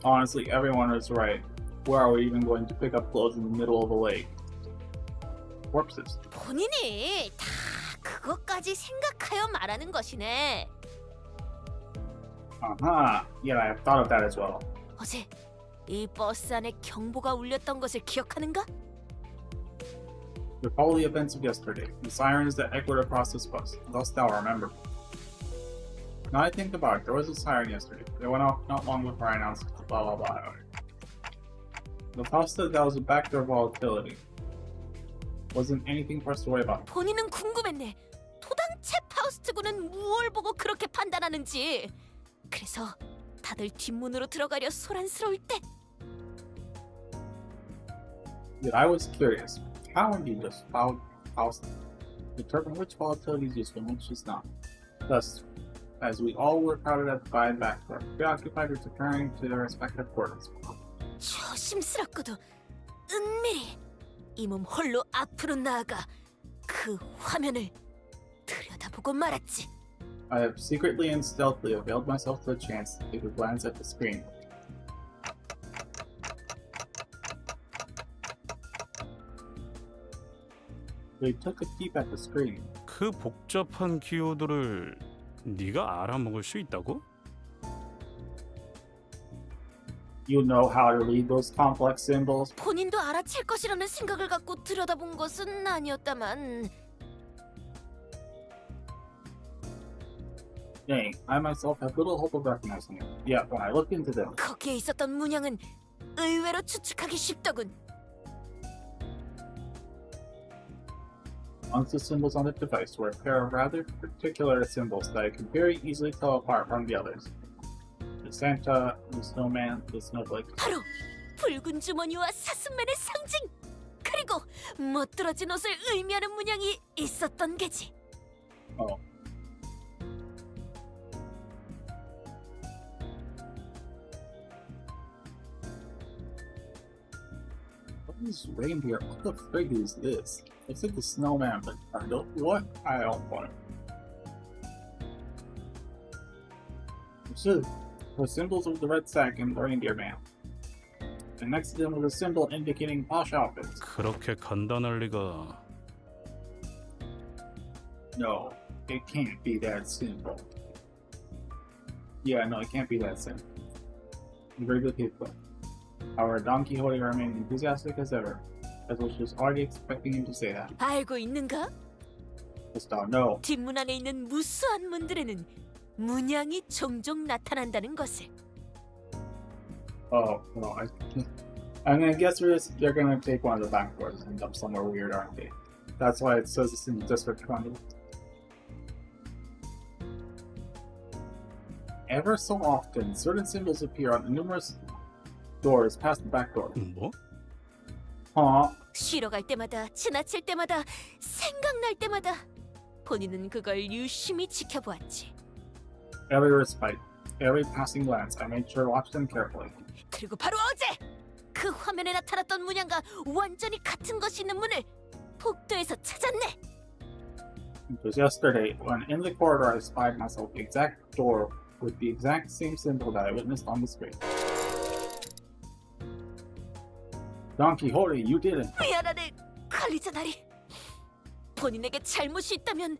A: Honestly, everyone is right. Where are we even going to pick up clothes in the middle of a lake? Corpses.
H: 본인이 다 그것까지 생각하여 말하는 것이네.
A: Uh-huh. Yeah, I have thought of that as well.
H: 어제 이 버스 안에 경보가 울렸던 것을 기억하는가?
A: Recall the events of yesterday, the sirens that echoed across this bus. Thus thou remember. Now I think about it, there was a siren yesterday. It went off not long before I announced blah blah blah. The thought said that was a backdoor volatility. Wasn't anything for us to worry about.
H: 본인은 궁금했네. 도당 파우스트군은 무얼 보고 그렇게 판단하는지. 그래서 다들 뒷문으로 들어가려 소란스러울 때
A: Yet I was curious. How indeed does Faust determine which volatility is useful and which is not? Thus, as we all were crowded at the by and back door, preoccupied with returning to their respective quarters.
H: 조심스럽고도 은밀히 이 몸 홀로 앞으로 나아가 그 화면을 들여다보고 말았지.
A: I have secretly and stealthily availed myself to the chance to take a glance at the screen. They took a peep at the screen.
C: 그 복잡한 기호들을 네가 알아먹을 수 있다고?
A: You know how to read those complex symbols.
H: 본인도 알아챌 것이라는 생각을 갖고 들여다본 것은 아니었다만
A: Dang, I myself have little hope of recognizing it. Yet when I looked into them,
H: 거기에 있었던 문양은 의외로 추측하기 쉽더군.
A: amongst the symbols on the device were a pair of rather particular symbols that I could very easily tell apart from the others. The Santa, the snowman, the snowflake.
H: 바로 붉은 주머니와 사슴맨의 상징! 그리고 멋들어진 옷을 의미하는 문양이 있었던 게지.
A: Oh. What is reindeer? What the frig is this? Looks like the snowman, but I don't. What? I don't want it. So, the symbols of the red sack and the reindeer man. And next to them was a symbol indicating posh outfits.
C: 그렇게 간단할 리가.
A: No, it can't be that simple. Yeah, no, it can't be that simple. Very good people. However, Don Quixote remained enthusiastic as ever, as was just already expecting him to say that.
H: 알고 있는가?
A: Just don't know.
H: 뒷문 안에 있는 무수한 문들에는 문양이 종종 나타난다는 것을.
A: Oh, no, I'm gonna guess they're gonna take one of the back doors and end up somewhere weird, aren't they? That's why it says it's in the district 20. Ever so often, certain symbols appear on numerous doors past the back door.
C: 뭐?
A: Huh?
H: 쉬러 갈 때마다, 지나칠 때마다, 생각날 때마다 본인은 그걸 유심히 지켜보았지.
A: Every respite, every passing glance, I made sure to watch them carefully.
H: 그리고 바로 어제 그 화면에 나타났던 문양과 완전히 같은 것이 있는 문을 복도에서 찾았네.
A: It was yesterday when in the corridor I spied myself the exact door with the exact same symbol that I witnessed on the screen. Don Quixote, you didn't.
H: 미안하네, 관리자나리. 본인에게 잘못이 있다면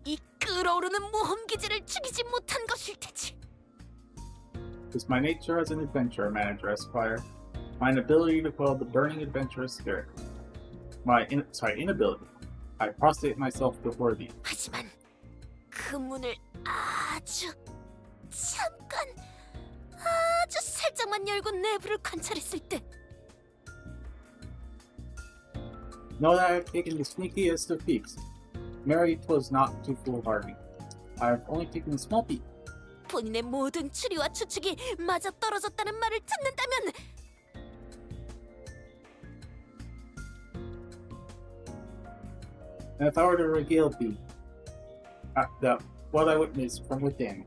H: 이 끓어오르는 모험 기제를 죽이지 못한 것일 테지.
A: It's my nature as an adventurer, Manager Esquire. My inability to quell the burning adventurous spirit. My inability. I prostrate myself before thee.
H: 하지만 그 문을 잠깐 아주 살짝만 열고 내부를 관찰했을 때
A: Know that I have taken the sneakiest of peeks. Marry 'twas not too foolhardy. I have only taken a small peek.
H: 본인의 모든 추리와 추측이 맞아 떨어졌다는 말을 듣는다면
A: And if I were to regale thee that what I witnessed from within,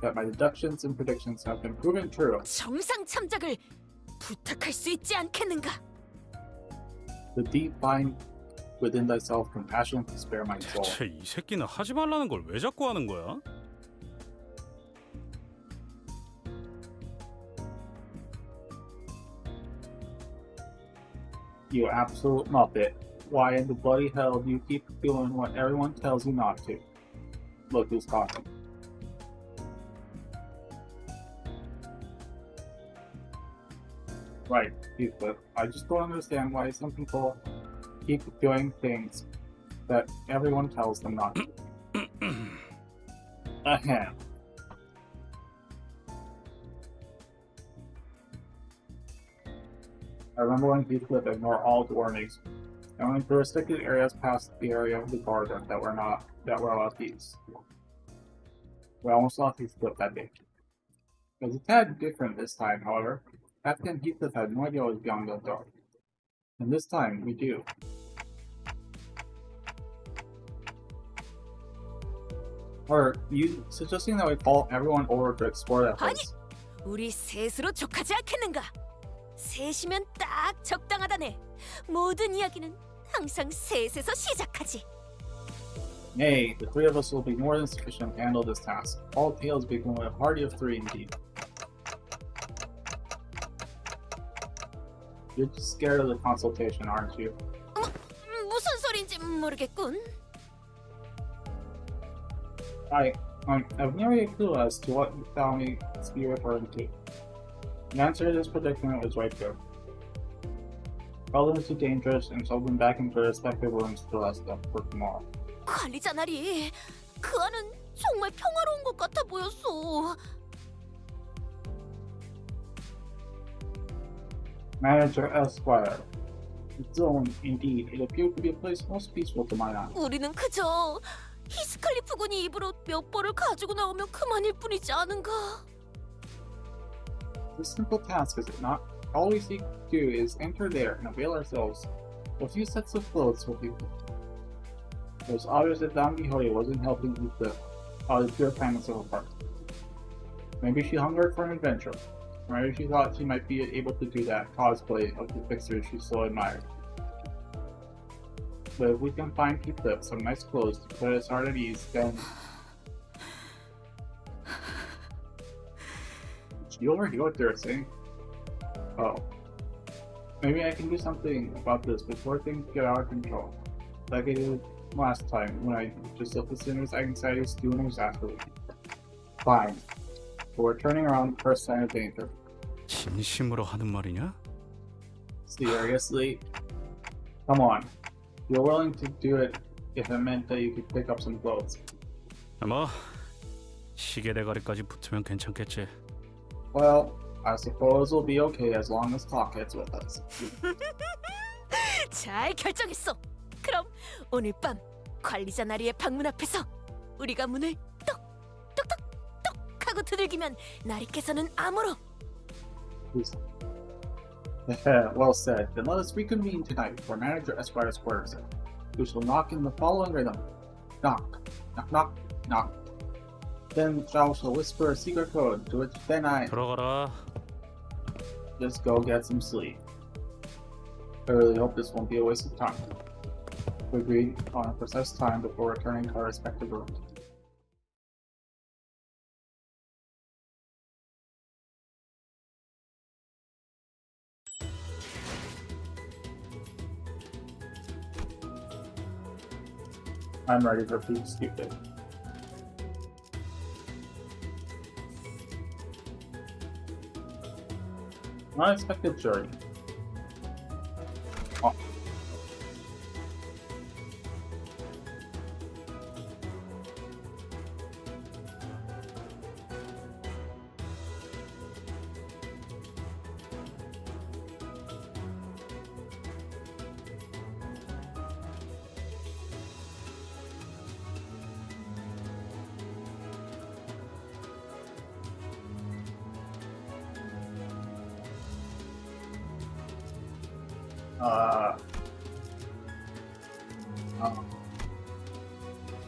A: that my deductions and predictions have been proven true,
H: 정상 참작을 부탁할 수 있지 않겠는가?
A: the deep find within thyself compassion to spare my soul.
C: 대체 이 새끼는 하지 말라는 걸 왜 자꾸 하는 거야?
A: You absolute muppet. Why in the bloody hell do you keep doing what everyone tells you not to? Look who's talking. Right, Heathcliff. I just don't understand why some people keep doing things that everyone tells them not to. Ahem. I remember when Heathcliff ignored all the warnings, and only for restricted areas past the area of the corridor that were allowed these. We almost lost Heathcliff that day. It was a tad different this time, however. Captain Heathcliff had no idea what was beyond the door. And this time, we do. Or, you suggesting that we call everyone over to explore that place?
H: 우리 셋으로 족하지 않겠는가? 셋이면 딱 적당하다네. 모든 이야기는 항상 셋에서 시작하지.
A: Nay, the three of us will be more than sufficient to handle this task. All tales become a party of three indeed. You're just scared of the consultation, aren't you?
H: 무슨 소린지 모르겠군.
A: I have no clue as to what you found me to be referring to. The answer to this predicament was right there. Tell them it's too dangerous and send them back into their respective rooms to rest up for tomorrow.
H: 관리자 나리, 그 안은 정말 평화로운 것 같아 보였어.
A: Manager Esquire. Its own, indeed, it appeared to be a place most peaceful to my eye.
H: 우리는 그저 히스칼리프 군이 입으로 몇 벌을 가지고 나오면 그만일 뿐이지 않은가?
A: This simple task, is it not? All we seek to do is enter there and avail ourselves of a few sets of clothes for people. It was obvious that Don Quixote wasn't helping Heathcliff out of the pure kindness of her heart. Maybe she hungered for an adventure. Or maybe she thought she might be able to do that cosplay of the fixers she so admired. But if we can find Heathcliff some nice clothes to put his heart at ease, then... Did you overhear what they were saying? Oh. Maybe I can do something about this before things get out of control. Like I did last time, when I just let the sinner's anxiety stew in exasperate. Fine. But we're turning around the first sign of danger.
C: 진심으로 하는 말이냐?
A: Seriously? Come on. You're willing to do it if it meant that you could pick up some clothes.
C: 뭐 시계 대가리까지 붙으면 괜찮겠지.
A: Well, I suppose we'll be okay as long as talk gets with us.
H: 잘 결정했어. 그럼 오늘 밤 관리자 나리의 방문 앞에서 우리가 문을 똑똑똑똑 하고 두들기면 나리께서는 암으로.
A: Well said. Then let us reconvene tonight for Manager Esquire's quarters. We shall knock in the following rhythm. Knock, knock, knock, knock. Then thou shall whisper a secret code, to which then I...
C: 들어가라.
A: Just go get some sleep. I really hope this won't be a waste of time. We agreed on a precise time before returning to our respective rooms. I'm ready for being stupid. Unexpected journey. Oh.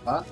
A: What?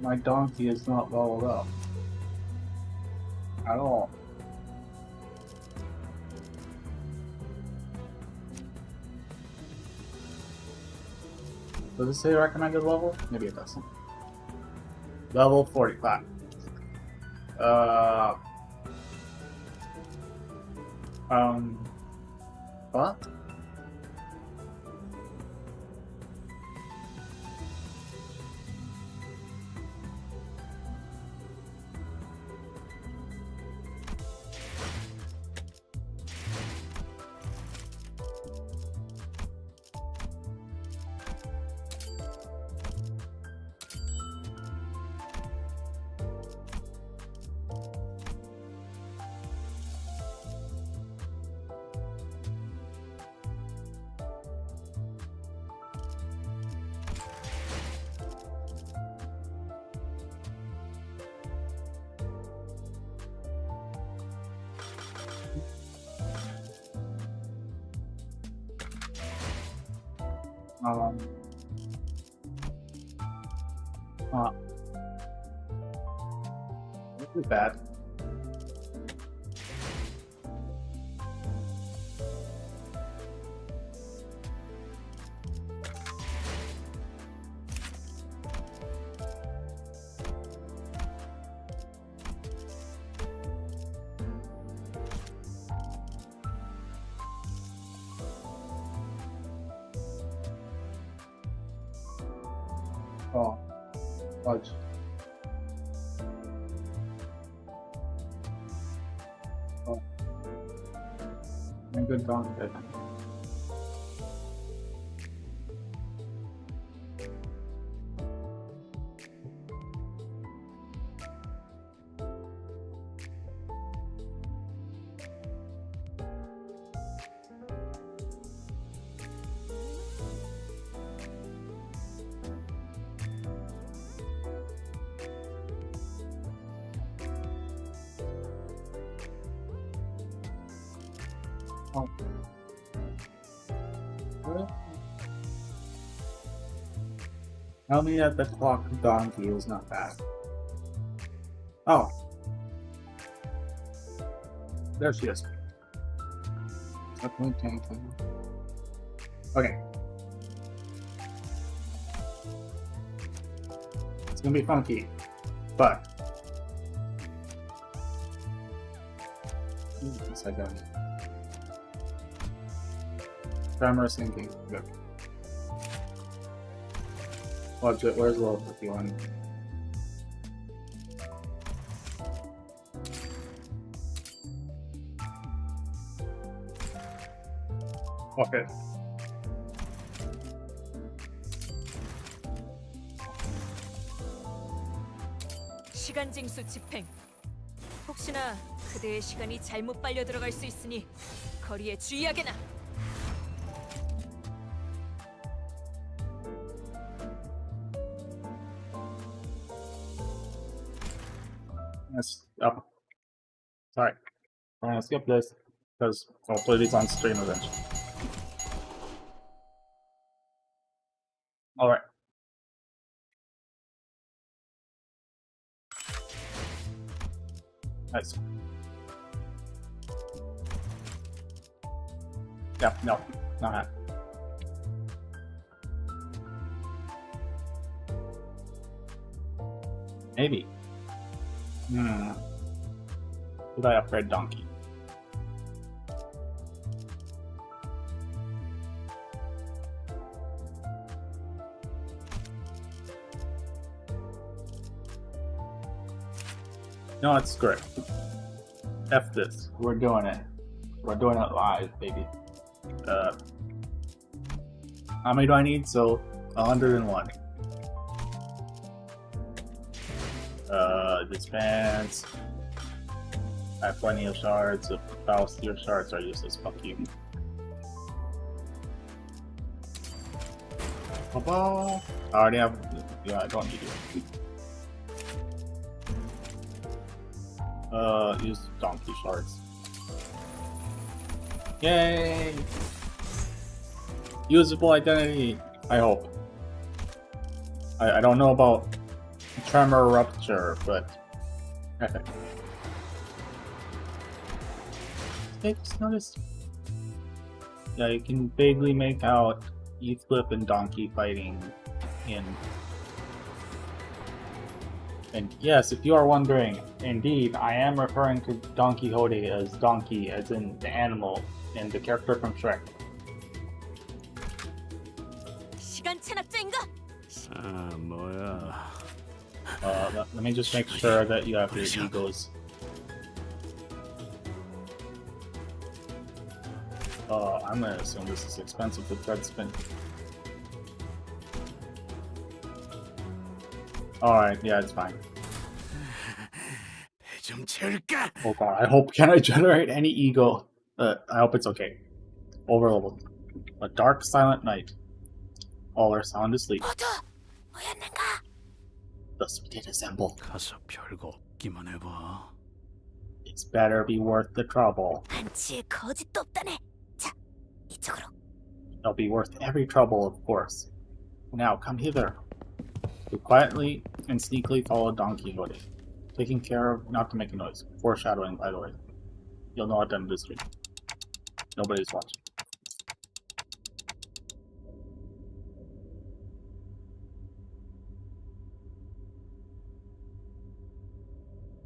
A: My donkey is not leveled up. At all. Does it say recommended level? Maybe it doesn't. Level 45. What? Um. This is bad. Oh, fudge. Oh. I'm good gone, good. Oh. What? Tell me that the clock donkey is not bad. Oh. There she is. Okay. It's gonna be funky, but yes, I got it. Grammar sinking. Good. Watch it. Where's level 51? Okay.
B: 시간 징수 집행. 혹시나 그대의 시간이 잘못 빨려 들어갈 수 있으니 거리에 주의하게나.
A: Yes. Oh. Sorry. I'm gonna skip this because I'll play these on stream eventually. Alright. Nice. Yeah, no, not that. Maybe. Should I upgrade Donkey? No, it's great. F this. We're doing it. We're doing it live, baby. How many do I need? So, 101. Dispense. I have plenty of shards. If your shards are useless, fuck you. I already have. Yeah, I don't need it. Use donkey shards. Yay! Usable identity. I hope. I don't know about tremor rupture, but okay. I just noticed. Yeah, you can vaguely make out Flip and Donkey fighting in. And yes, if you are wondering, indeed, I am referring to Don Quixote as Donkey, as in the animal, and the character from Shrek.
B: 시간 체납자인가?
C: 아, 뭐야.
A: Let me just make sure that you have your egos. I'm gonna assume this is expensive to thread spin. Alright, yeah, it's fine.
C: 좀 채울까?
A: Oh god, I hope, can I generate any ego? I hope it's okay. Over leveled. A dark, silent night. All are sound asleep. Thus we did assemble.
C: 가서 별거 없기만 해봐.
A: It's better be worth the trouble.
H: 한치의 거짓도 없다네. 자, 이쪽으로.
A: They'll be worth every trouble, of course. Now, come hither. We quietly and sneakily followed Don Quixote, taking care of not to make a noise. Foreshadowing, by the way. You'll know at the end of the stream. Nobody's watching.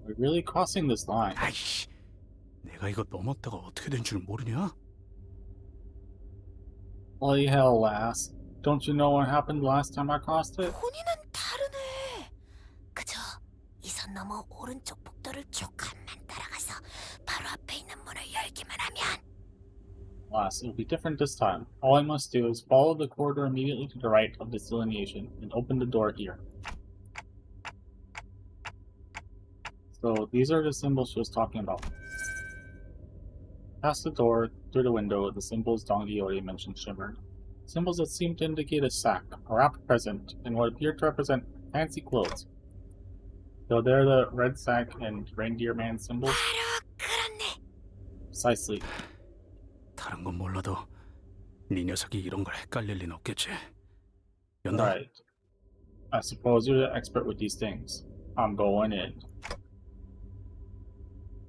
A: We're really crossing this line.
C: 아이씨, 내가 이거 넘었다가 어떻게 된 줄 모르냐?
A: Bloody hell, lass. Don't you know what happened last time I crossed it?
H: 본인은 다르네. 그저 이 선 넘어 오른쪽 복도를 조금만 따라가서 바로 앞에 있는 문을 열기만 하면.
A: Lass, it'll be different this time. All I must do is follow the corridor immediately to the right of this delineation and open the door here. So these are the symbols she was talking about. Past the door, through the window, the symbols Don Quixote mentioned shimmered. Symbols that seemed to indicate a sack, a wrapped present, and what appeared to represent fancy clothes. So they're the red sack and reindeer man symbols? Precisely.
C: 다른 건 몰라도 네 녀석이 이런 걸 헷갈릴 리는 없겠지. 연다.
A: Right. I suppose you're the expert with these things. I'm going in.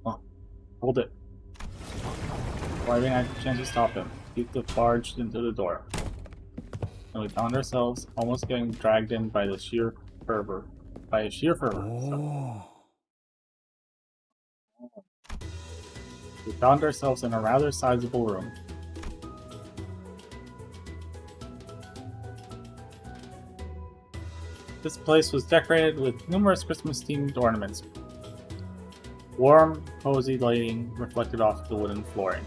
A: Oh, hold it. Before I even had a chance to stop him, he barged into the door. And we found ourselves almost getting dragged in by his sheer fervor.
C: 오.
A: We found ourselves in a rather sizable room. This place was decorated with numerous Christmas-themed ornaments. Warm, cozy lighting reflected off the wooden flooring,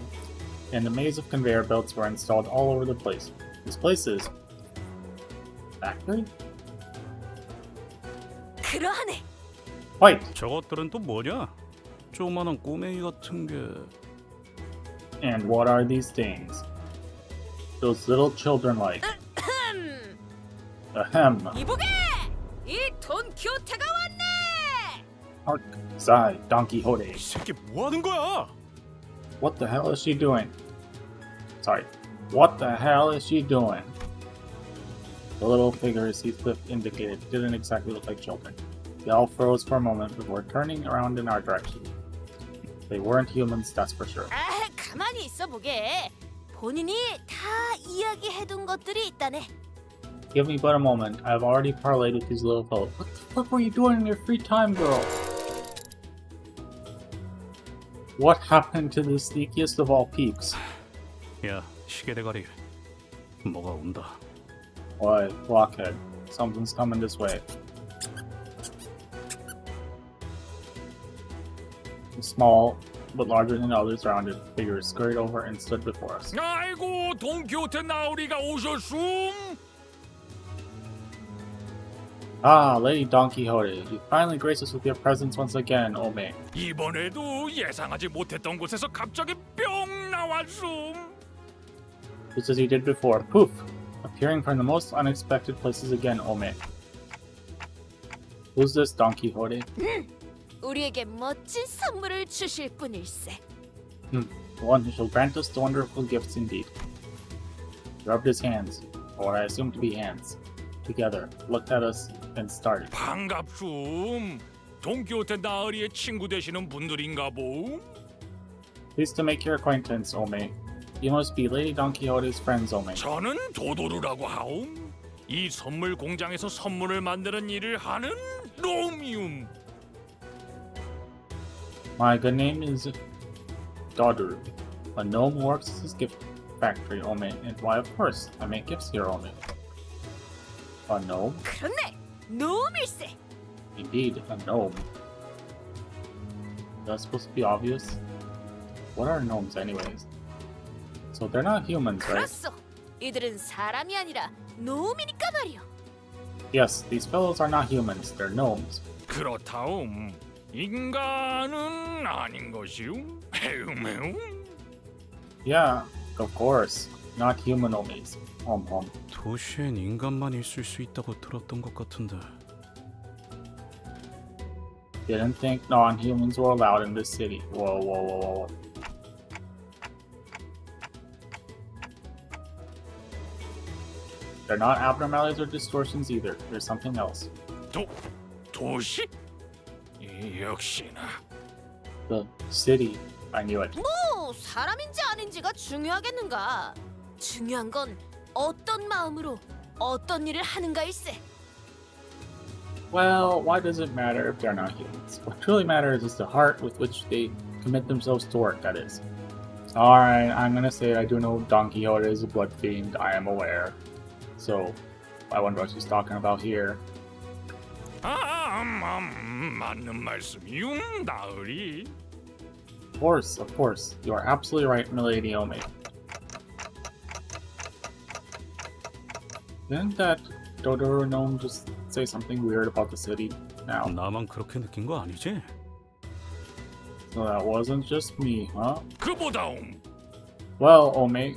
A: and a maze of conveyor belts were installed all over the place. This place is... factory?
H: 그러하네.
A: Wait!
C: 저것들은 또 뭐냐? 조그마한 꼬맹이 같은 게.
A: And what are these things? Those little children like... Ahem.
H: 이보게! 이 돈키호테가 왔네!
A: Hark, sigh, Don Quixote.
C: 이 새끼 뭐 하는 거야?
A: What the hell is she doing? Sorry. What the hell is she doing? The little figures he flipped indicated didn't exactly look like children. They all froze for a moment before turning around in our direction. They weren't humans, that's for sure.
H: 아, 가만히 있어 보게. 본인이 다 이야기해둔 것들이 있다네.
A: Give me but a moment. I've already parlayed with these little fellows. What the fuck were you doing in your free time, girl? What happened to the sneakiest of all peeps?
C: 야, 시계 대가리. 뭐가 온다.
A: Why, blockhead. Something's coming this way. Small, but larger than others rounded figures scurried over and stood before us.
M: 아이고, 돈키호테 나으리가 오셨음.
A: Ah, Lady Don Quixote, you finally grace us with your presence once again, Ome.
M: 이번에도 예상하지 못했던 곳에서 갑자기 뿅 나왔음.
A: Just as you did before, poof! Appearing from the most unexpected places again, Ome. Who's this Don Quixote?
H: 우리에게 멋진 선물을 주실 분일세.
A: The one who shall grant us the wonderful gifts indeed. He rubbed his hands, or what I assume to be hands, together, looked at us, and started.
M: 반갑숨. 돈키호테 나으리의 친구 되시는 분들인가 보.
A: Pleased to make your acquaintance, Ome. You must be Lady Don Quixote's friends, Ome.
M: 저는 도도루라고 하옴. 이 선물 공장에서 선물을 만드는 일을 하는 놈이움.
A: My good name is Dodoru. A gnome who works at his gift factory, Ome, and why, of course, I make gifts here, Ome. A gnome?
H: 그렇네. 놈일세.
A: Indeed, a gnome. That's supposed to be obvious. What are gnomes, anyways? So they're not humans, right?
H: 그렇소. 이들은 사람이 아니라 놈이니까 말이오.
A: Yes, these fellows are not humans, they're gnomes.
M: 그렇다움. 인간은 아닌 것이오. 헤음헤음.
A: Yeah, of course. Not human gnomes.
C: 도시엔 인간만 있을 수 있다고 들었던 것 같은데.
A: Didn't think non-humans were allowed in this city. Whoa, whoa, whoa, whoa. They're not abnormalities or distortions either. There's something else.
M: 도시? 역시나.
A: The city. I knew it.
H: 뭐 사람인지 아닌지가 중요하겠는가? 중요한 건 어떤 마음으로 어떤 일을 하는가일세.
A: Well, why does it matter if they're not humans? What truly matters is the heart with which they commit themselves to work, that is. Alright, I'm gonna say I do know Don Quixote is a blood fiend, I am aware. So, I wonder what she's talking about here.
M: 맞는 말씀이용 나으리.
A: Of course. You are absolutely right, Milady Ome. Didn't that Dodoro gnome just say something weird about the city now?
C: 나만 그렇게 느낀 거 아니지?
A: So that wasn't just me, huh?
M: 그보다옹.
A: Well, Ome,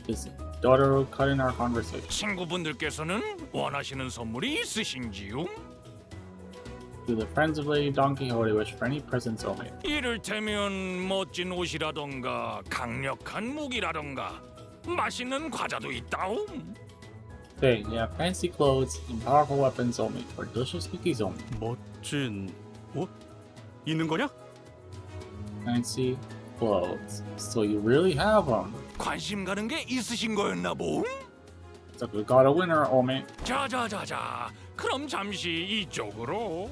A: is Dodoro cutting our conversation?
M: 친구분들께서는 원하시는 선물이 있으신지요?
A: Do the friends of Lady Don Quixote wish for any presents, Ome?
M: 이를테면 멋진 옷이라던가 강력한 무기라던가 맛있는 과자도 있다옹.
A: They have fancy clothes and powerful weapons, Ome, or delicious cookies, Ome.
C: 멋진 옷? 있는 거냐?
A: Fancy clothes. So you really have them.
M: 관심 가는 게 있으신 거였나 봄?
A: So we got a winner, Ome.
M: 자자자자. 그럼 잠시 이쪽으로.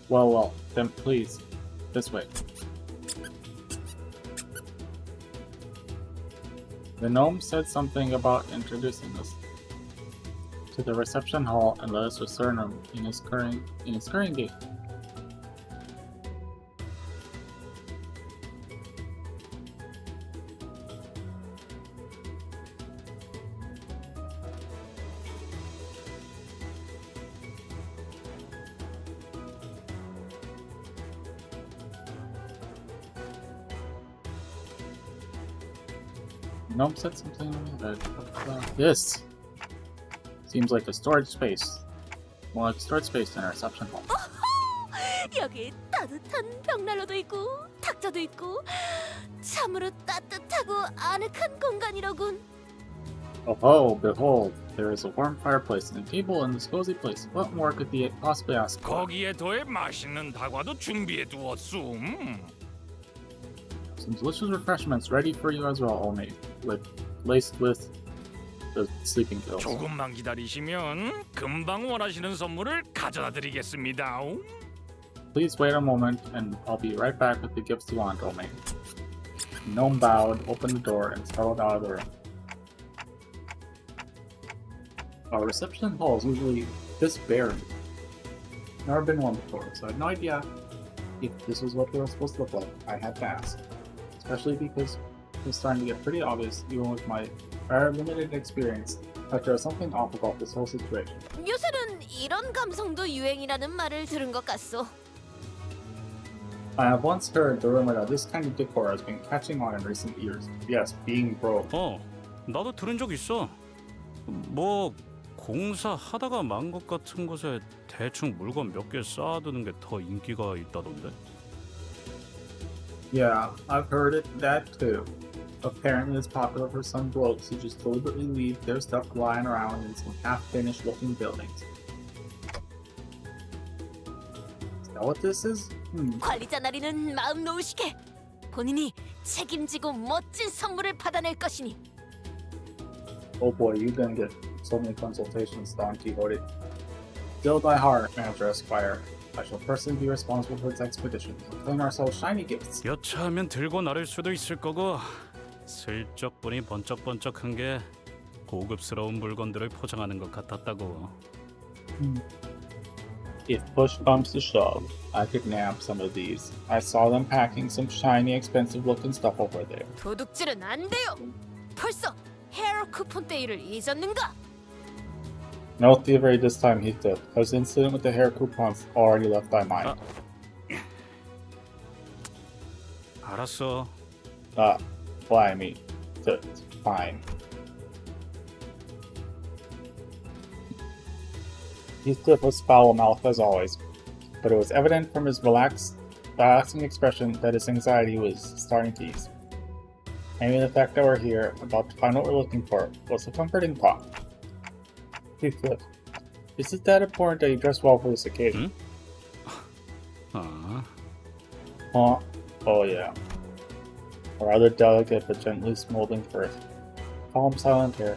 A: Well, then please, this way. The gnome said something about introducing us to the reception hall and let us return him in his current gate. Gnome said something that this seems like a storage space. More like storage space than a reception hall.
H: 여기 따뜻한 벽난로도 있고 탁자도 있고 참으로 따뜻하고 아늑한 공간이로군.
A: Oh, behold, there is a warm fireplace and a table in this cozy place. What more could they possibly ask for?
M: 거기에 더해 맛있는 다과도 준비해 두었음.
A: Some delicious refreshments ready for you as well, Ome, laced with the sleeping pills.
M: 조금만 기다리시면 금방 원하시는 선물을 가져다 드리겠습니다.
A: Please wait a moment, and I'll be right back with the gifts you want, Ome. Gnome bowed, opened the door, and settled out of the room. Our reception hall is usually this barren. Never been one before, so I had no idea if this was what they were supposed to look like. I had to ask. Especially because it was starting to get pretty obvious, even with my very limited experience, that there was something off about this whole situation.
H: 요새는 이런 감성도 유행이라는 말을 들은 것 같소.
A: I have once heard the rumor that this kind of decor has been catching on in recent years. Yes, being broke.
C: 나도 들은 적 있어. 뭐 공사하다가 망 것 같은 곳에 대충 물건 몇 개 쌓아두는 게 더 인기가 있다던데.
A: Yeah, I've heard that too. Apparently it's popular for some blokes who just deliberately leave their stuff lying around in some half-finished looking buildings. Is that what this is?
H: 관리자 나리는 마음 놓으시게. 본인이 책임지고 멋진 선물을 받아낼 것이니.
A: Oh boy, you didn't get so many consultations, Don Quixote. Still thy heart, Manager Esquire. I shall personally be responsible for its expedition. We'll claim ourselves shiny gifts.
C: 여차하면 들고 나를 수도 있을 거고 슬쩍 보니 번쩍번쩍한 게 고급스러운 물건들을 포장하는 것 같았다고.
A: If push comes to shove, I could nab some of these. I saw them packing some shiny, expensive-looking stuff over there.
H: 도둑질은 안 돼요. 벌써 헤어 쿠폰 데이를 잊었는가?
A: No thievery this time, Heathcliff. Has the incident with the hair coupons already left thy mind?
C: 알았어.
A: Blimey. Fine. Heathcliff was foul-mouthed as always, but it was evident from his relaxing expression that his anxiety was starting to ease. Maybe the fact that we're here, about to find what we're looking for, was a comforting thought. Heathcliff, is it that important that you dress well for this occasion?
C: 아,
A: Huh? Oh yeah. A rather delicate but gently smoldering first. Calm, silent hair.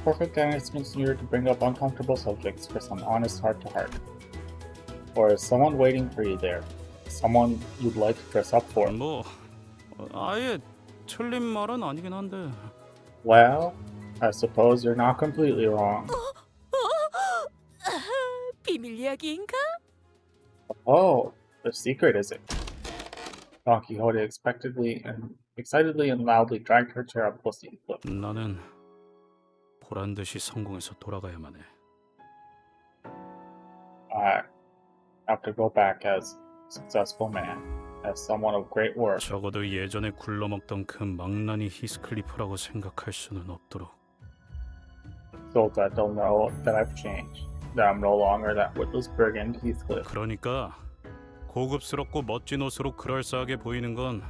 A: Perfect atmosphere to bring up uncomfortable subjects for some honest heart-to-heart. Or is someone waiting for you there? Someone you'd like to dress up for?
C: 뭐 아예 틀린 말은 아니긴 한데.
A: Well, I suppose you're not completely wrong.
H: 비밀 이야기인가?
A: Oh, the secret is it? Don Quixote excitedly and loudly dragged her chair up close to Heathcliff.
C: 나는 보란 듯이 성공해서 돌아가야만 해.
A: I have to go back as a successful man, as someone of great worth.
C: 적어도 예전에 굴러먹던 그 망나니 히스클리프라고 생각할 수는 없도록.
A: So that they'll know that I've changed, that I'm no longer that witless brigand Heathcliff.
C: 그러니까 고급스럽고 멋진 옷으로 그럴싸하게 보이는 건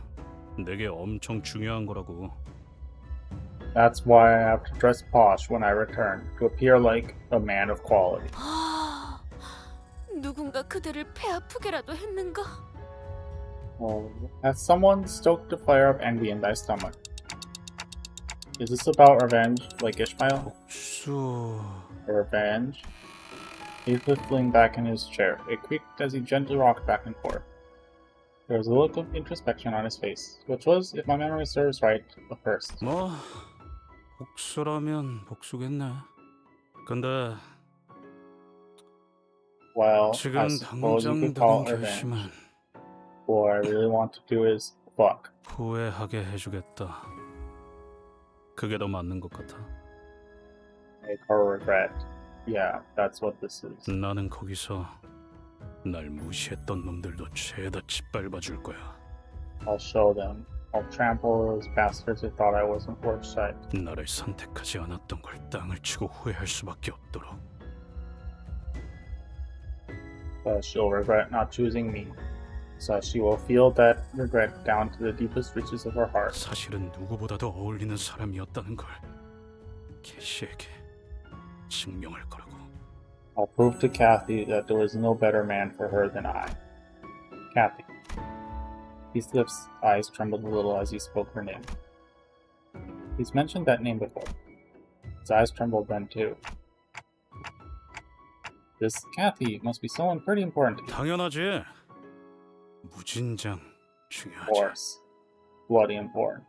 C: 내게 엄청 중요한 거라고.
A: That's why I have to dress posh when I return, to appear like a man of quality.
H: 누군가 그대를 배 아프게라도 했는가?
A: Oh, has someone stoked the fire of envy in thy stomach? Is this about revenge, like Ishmael?
C: 복수...
A: Revenge? Heathcliff leaned back in his chair. It creaked as he gently rocked back and forth. There was a look of introspection on his face, which was, if my memory serves right, a first.
C: 뭐 복수라면 복수겠네. 근데
A: Well, I
C: 지금
A: suppose you
C: 당장
A: could call
C: 드는
A: it revenge.
C: 결심은
A: What I really want to do is fuck.
C: 후회하게 해주겠다. 그게 더 맞는 것 같아.
A: Make her regret. Yeah, that's what this is.
C: 나는 거기서 날 무시했던 놈들도 죄다 짓밟아 줄 거야.
A: I'll show them. I'll trample those bastards who thought I wasn't worth sight.
C: 나를 선택하지 않았던 걸 땅을 치고 후회할 수밖에 없도록.
A: But she'll regret not choosing me. So she will feel that regret down to the deepest reaches of her heart.
C: 사실은 누구보다도 어울리는 사람이었다는 걸 캐시에게 증명할 거라고.
A: I'll prove to Kathy that there was no better man for her than I. Kathy. Heathcliff's eyes trembled a little as he spoke her name. He's mentioned that name before. His eyes trembled then too. This Kathy must be someone pretty important to you.
C: 당연하지. 무진장
A: Of
C: 중요하지.
A: course. Bloody important.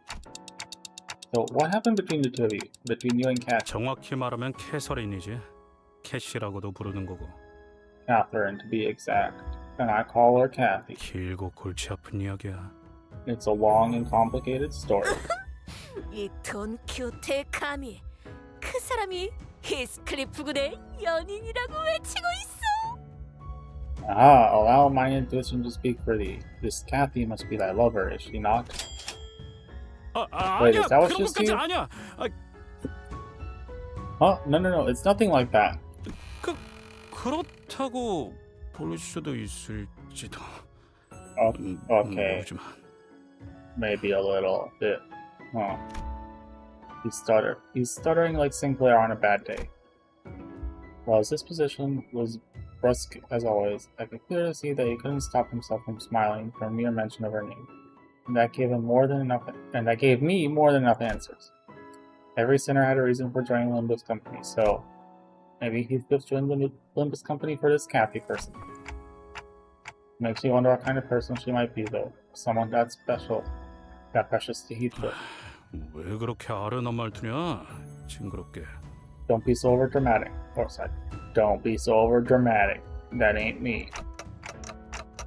A: So what happened between the two of you? Between you and Kathy?
C: 정확히 말하면 캐서린이지. 캐시라고도 부르는 거고.
A: Catherine, to be exact. And I call her Kathy.
C: 길고 골치 아픈 이야기야.
A: It's a long and complicated story.
H: 이 돈키호테의 감히 그 사람이 히스클리프 군의 연인이라고 외치고 있어.
A: Ah, allow my intuition to speak for thee. This Kathy must be thy lover, is she not? Wait,
C: 아니야.
A: is that what
C: 그런
A: you
C: 것까지
A: see?
C: 아니야.
A: Huh? No, it's nothing like that.
C: 그렇다고 볼 수도 있을지도.
A: Okay.
C: 모르지만.
A: Maybe a little bit. Huh. He stuttered. He's stuttering like Sinclair on a bad day. While his disposition was brusque as always, I could clearly see that he couldn't stop himself from smiling for a mere mention of her name. And that gave me more than enough answers. Every sinner had a reason for joining Limbo's company, so maybe Heathcliff joined Limbo's company for this Kathy person. Makes me wonder what kind of person she might be, though. Someone that special, that precious to Heathcliff.
C: 왜 그렇게 아련한 말투냐? 징그럽게.
A: Don't be so overdramatic, Forsyth. Don't be so overdramatic. That ain't me.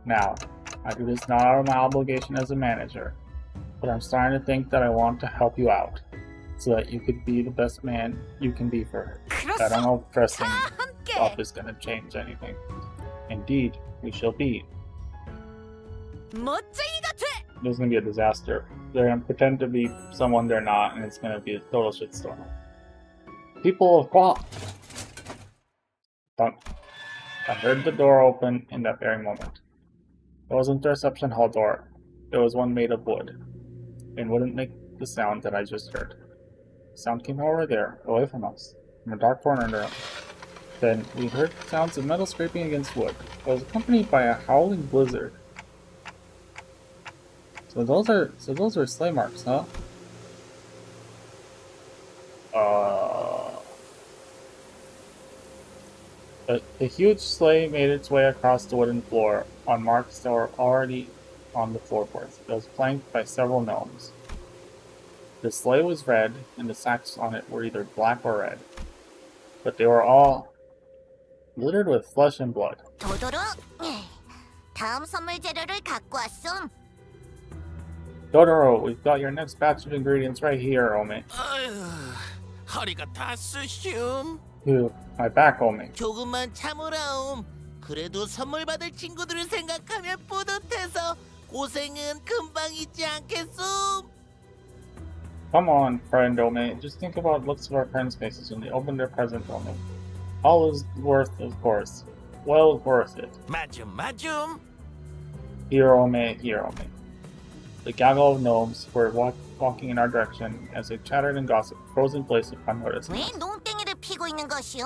A: Now, I do this not out of my obligation as a manager, but I'm starting to think that I want to help you out, so that you could be the best man you can be for her. I don't know if dressing up is gonna change anything. Indeed, we shall be.
H: 멋쟁이 같아.
A: There's gonna be a disaster. They're gonna pretend to be someone they're not, and it's gonna be a total shitstorm. People of Qual. I heard the door open in that very moment. It wasn't the reception hall door. It was one made of wood. And the sound that I just heard. The sound came over there, away from us, from a dark corner in the room. Then we heard sounds of metal scraping against wood. It was accompanied by a howling blizzard. So those are sleigh marks, huh? A huge sleigh made its way across the wooden floor on marks that were already on the floorboards. It was flanked by several gnomes. The sleigh was red, and the sacks on it were either black or red. But they were all littered with flesh and blood.
H: 도도로, 다음 선물 재료를 갖고 왔음.
A: Totoro, we've got your next batch of ingredients right here, Ome.
N: 허리가 다 쑤숑.
A: Phew, my back, Ome.
N: 조금만 참으라옴. 그래도 선물 받을 친구들을 생각하면 뿌듯해서 고생은 금방 잊지 않겠음.
A: Come on, friend Ome. Just think about looks of our friends' faces when they open their present, Ome. All is worth, of course. Well worth it.
N: 맞음.
A: Here, Ome, here, Ome. The gaggle of gnomes were walking in our direction as they chattered and gossiped, froze in place upon noticing
H: 왜
A: us.
H: 농땡이를 피고 있는 것이오?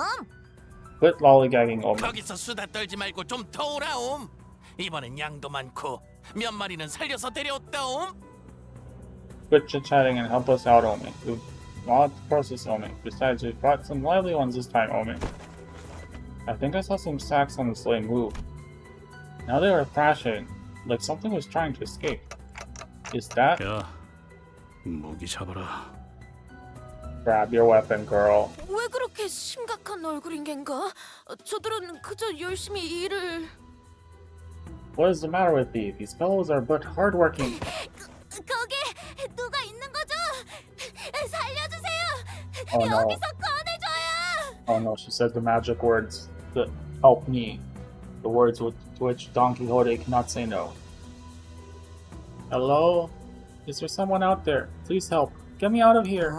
A: Quit lollygagging, Ome.
N: 거기서 수다 떨지 말고 좀 더 오라옴. 이번엔 양도 많고 몇 마리는 살려서 데려왔다옴.
A: Quit chit-chatting and help us out, Ome. We've lots to process, Ome. Besides, we've brought some lively ones this time, Ome. I think I saw some sacks on the sleigh move. Now they were thrashing, like something was trying to escape. Is that?
C: 야, 무기 잡아라.
A: Grab your weapon, girl.
H: 왜 그렇게 심각한 얼굴인 겐가? 저들은 그저 열심히 일을...
A: What is the matter with thee? These fellows are but hardworking.
H: 거기 누가 있는 거죠? 살려주세요.
A: Oh no.
H: 여기서 꺼내줘요.
A: Oh no, she said the magic words that help me. The words with which Don Quixote cannot say no. Hello? Is there someone out there? Please help. Get me out of here.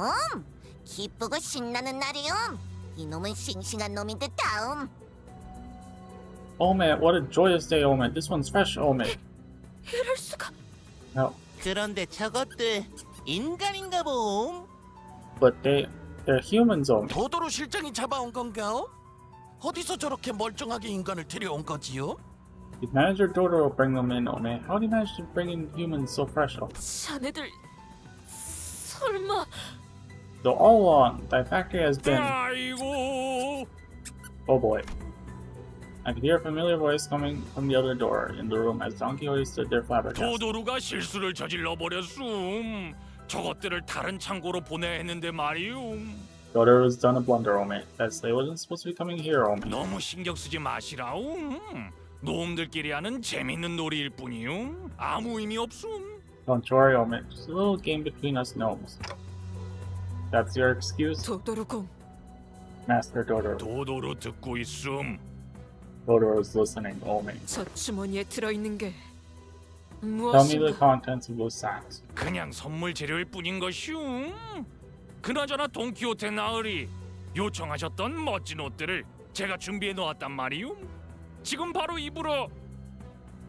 H: 기쁘고 신나는 날이요. 이놈은 싱싱한 놈인 듯 다음.
A: Ome, what a joyous day, Ome. This one's fresh, Ome.
H: 이럴 수가.
A: No,
N: 그런데 저것들 인간인가 봄.
A: but they're humans, Ome.
N: 도도로 실장이 잡아온 건가요? 어디서 저렇게 멀쩡하게 인간을 데려온 거지요?
A: Did Manager Totoro bring them in, Ome? How did you manage to bring in humans so fresh, Ome?
H: 자네들 설마
A: Though all along, thy factory has been...
M: 아이고.
A: Oh boy. I could hear a familiar voice coming from the other door in the room as Don Quixote stood there flabbergasted.
M: 도도루가 실수를 저질러 버렸음. 저것들을 다른 창고로 보내야 했는데 말이움.
A: Totoro has done a blunder, Ome. That sleigh wasn't supposed to be coming here, Ome.
M: 너무 신경 쓰지 마시라움. 놈들끼리 하는 재밌는 놀이일 뿐이요. 아무 의미 없음.
A: Don't worry, Ome. Just a little game between us gnomes. That's your excuse?
B: 도도로공.
A: Master Totoro.
M: 도도루 듣고 있음.
A: Totoro's listening, Ome.
B: 저 주머니에 들어있는 게
A: Tell me the
B: 무엇인가?
A: contents of those sacks.
M: 그냥 선물 재료일 뿐인 것이움. 그나저나 돈키호테 나으리 요청하셨던 멋진 옷들을 제가 준비해 놓았단 말이움. 지금 바로 입으러.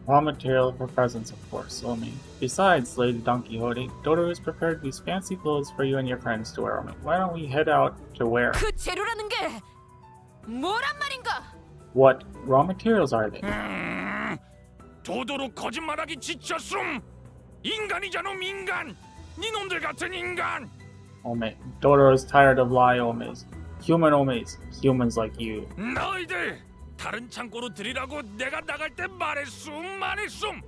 A: Raw material for presents, of course, Ome. Besides, Lady Don Quixote, Totoro has prepared these fancy clothes for you and your friends to wear, Ome. Why don't we head out to wear?
B: 그 재료라는 게 뭐란 말인가?
A: What raw materials are they?
M: 도도루 거짓말하기 지쳤음. 인간이잖아, 인간. 니놈들 같은 인간.
A: Ome. Totoro is tired of lie Omes. Human Omes. Humans like you.
M: 너희들 다른 창고로 들이라고 내가 나갈 때 말했음.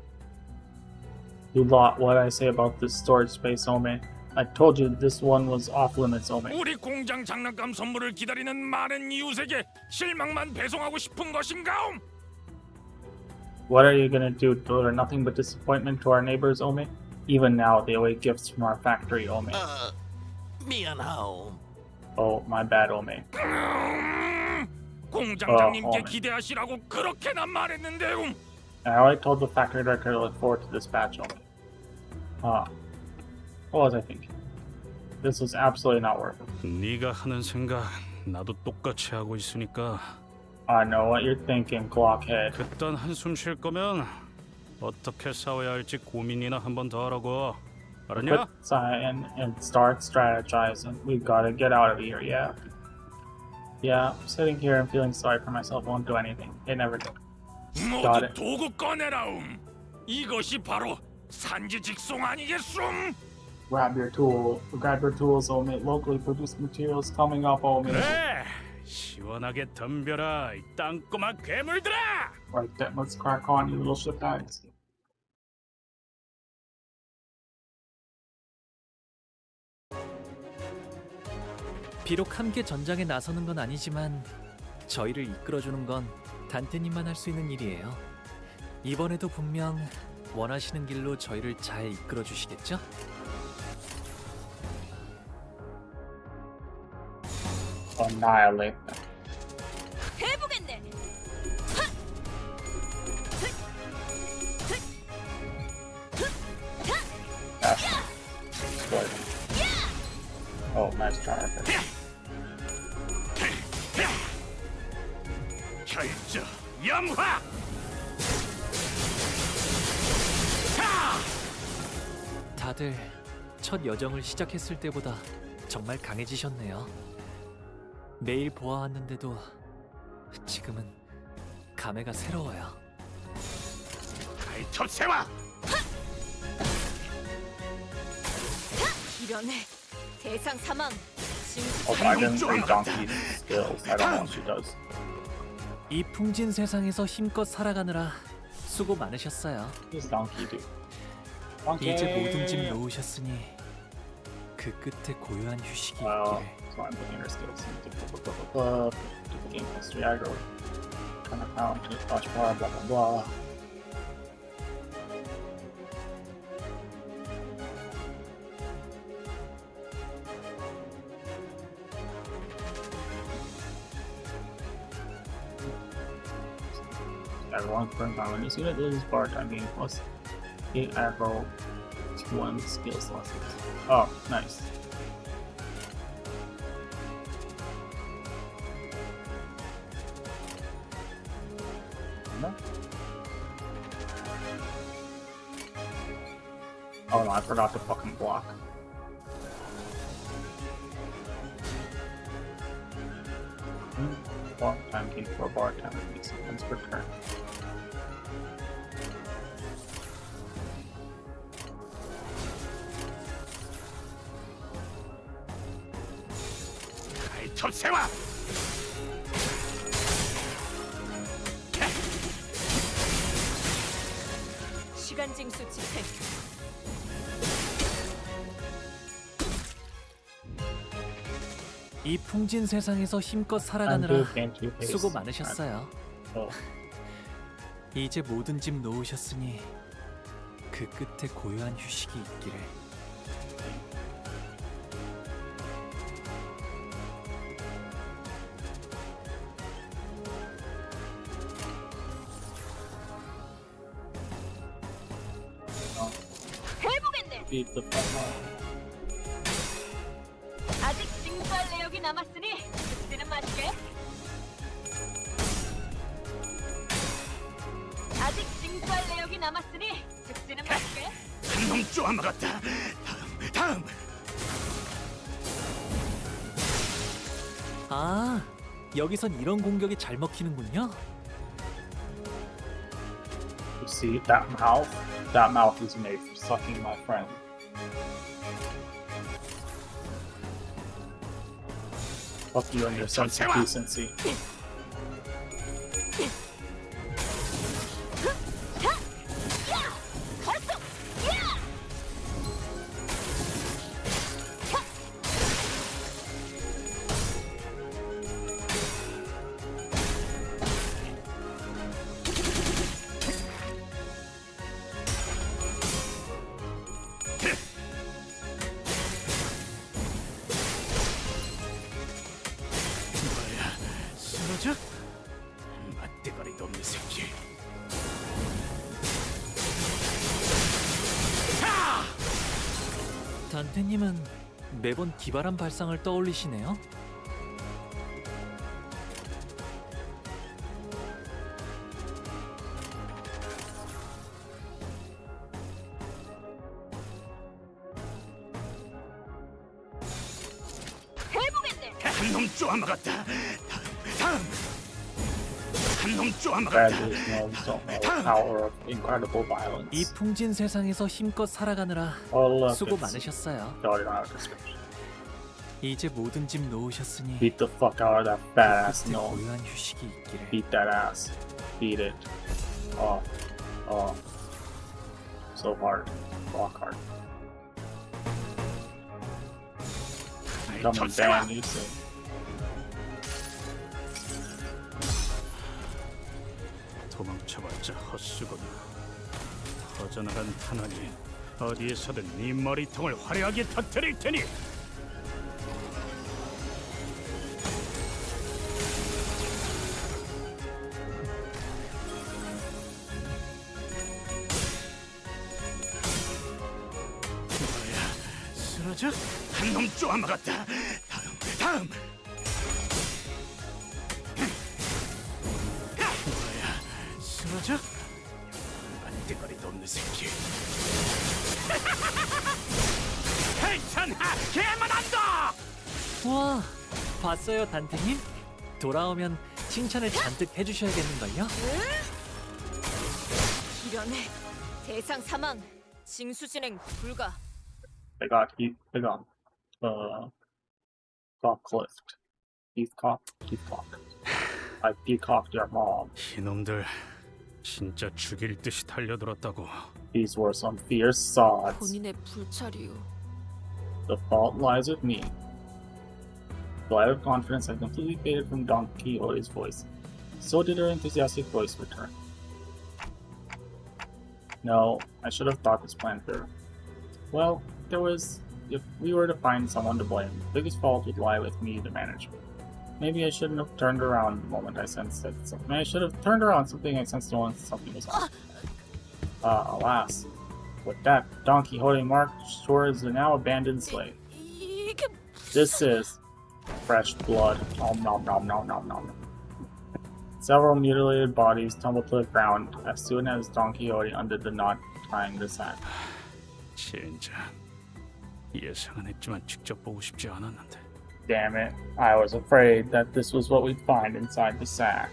A: You lot what I say about this storage space, Ome. I told you this one was off limits, Ome.
M: 우리 공장 장난감 선물을 기다리는 많은 이웃에게 실망만 배송하고 싶은 것인가옴?
A: What are you gonna do? Deliver nothing but disappointment to our neighbors, Ome? Even now, they await gifts from our factory, Ome.
N: 미안하오.
A: Oh, my bad, Ome.
M: 공장장님께 기대하시라고 그렇게나 말했는데요.
A: I already told the factory director to look forward to this batch, Ome. What was I thinking? This was absolutely not worth it.
C: 네가 하는 생각 나도 똑같이 하고 있으니까
A: I know what you're thinking, Glockhead.
C: 그딴 한숨 쉴 거면 어떻게 싸워야 할지 고민이나 한 번 더 하라고. 알았냐?
A: Quit sighing and start strategizing. We've got to get out of here. Yeah. Yeah. Sitting here and feeling sorry for myself won't do anything. It never did. Got
M: 모두
A: it.
M: 도구 꺼내라움. 이것이 바로 산지 직송 아니겠음?
A: Grab your tools, omit locally produced materials coming up, omit.
C: 그래, 시원하게 덤벼라 이 땅꼬마 괴물들아!
A: Right then, let's crack on, you little shitbags.
L: 비록 함께 전장에 나서는 건 아니지만 저희를 이끌어주는 건 단테님만 할 수 있는 일이에요. 이번에도 분명 원하시는 길로 저희를 잘 이끌어 주시겠죠?
A: Annihilate them.
H: 해보겠네.
A: Destroy them. Oh, nice try.
M: 결정 염화.
L: 다들 첫 여정을 시작했을 때보다 정말 강해지셨네요. 매일 보아왔는데도 지금은 감회가 새로워요.
M: 가이토세와
H: 이런 대상 사망.
A: Oh, I didn't read Donkey's skills. I don't know what she does.
L: 이 풍진 세상에서 힘껏 살아가느라 수고 많으셨어요.
A: Who's Donkey do?
L: 이제 모든 짐 놓으셨으니 그 끝에 고요한 휴식이 있기를.
A: So I'm putting her skills in the game history aggro. Kind of pound to touch bar, blah blah blah. Everyone's current power when this unit loses bar time being plus 8 aggro to 1 skill slots. Oh, nice. No? Oh no, I forgot to fucking block. Bar time gain for bar time and 8 seconds per turn.
M: 가이토세와.
H: 시간 징수 집행.
L: 이 풍진 세상에서 힘껏 살아가느라 수고 많으셨어요. 이제 모든 짐 놓으셨으니 그 끝에 고요한 휴식이 있기를.
H: 해보겠네.
A: Beat the fuck out.
H: 아직 징수할 내역이 남았으니 그때는 맞게. 아직 징수할 내역이 남았으니 즉시는 맞게.
M: 한놈 쪼아먹었다. 다음.
L: 아, 여기선 이런 공격이 잘 먹히는군요.
A: You see that mouth? That mouth is made for sucking, my friend. Fuck you and your sense of decency.
M: 쓰러져? 맛대가리도 없는 새끼.
L: 단테님은 매번 기발한 발상을 떠올리시네요.
M: 한놈 쪼아마 같다. 다음. 한놈 쪼아마
A: Bad
M: 같다.
A: news gnomes don't know the power of incredible
L: 이
A: violence.
L: 풍진 세상에서 힘껏 살아가느라
A: Oh look,
L: 수고
A: it's
L: 많으셨어요.
A: already on our description.
L: 이제 모든 집 놓으셨으니
A: Beat the fuck out of that fat ass
L: 끝에
A: gnome.
L: 고요한 휴식이 있기를.
A: Beat that ass. Beat it. Oh. Oh. So hard. Rock hard. Come and ban you soon.
C: 도망쳐봤자 헛수고다. 퍼져나간 탄환이 어디에서든 네 머리통을 화려하게 터뜨릴 테니. 뭐야, 쓰러져?
M: 한놈 쪼아마 같다. 다음.
C: 뭐야, 쓰러져?
M: 반대거리도 없는 새끼. 괜찮아. 걔만 안다.
L: 우와, 봤어요, 단테님? 돌아오면 칭찬을 잔뜩 해주셔야겠는걸요?
H: 이런 대상 사망. 징수 진행 불가.
A: They got got cliffed. Heathcock. I peacocked your mom.
C: 이놈들 진짜 죽일 듯이 달려들었다고.
A: These were some fierce sods.
H: 본인의 불찰이요.
A: The fault lies with me. The light of confidence had completely faded from Don Quixote's voice. So did her enthusiastic voice return. No, I should have thought this plan through. Well, if we were to find someone to blame, the biggest fault would lie with me, the manager. Maybe I shouldn't have turned around the moment I sensed that something. I should have turned around something I sensed once something was off. Alas, with that, Don Quixote marked towards the now abandoned slave.
H: 이게
A: This is fresh blood. Nom nom nom nom nom nom. Several mutilated bodies tumbled to the ground as soon as Don Quixote undid the knot tying the sack.
C: 진짜 예상은 했지만 직접 보고 싶지 않았는데.
A: Damn it, I was afraid that this was what we'd find inside the sack.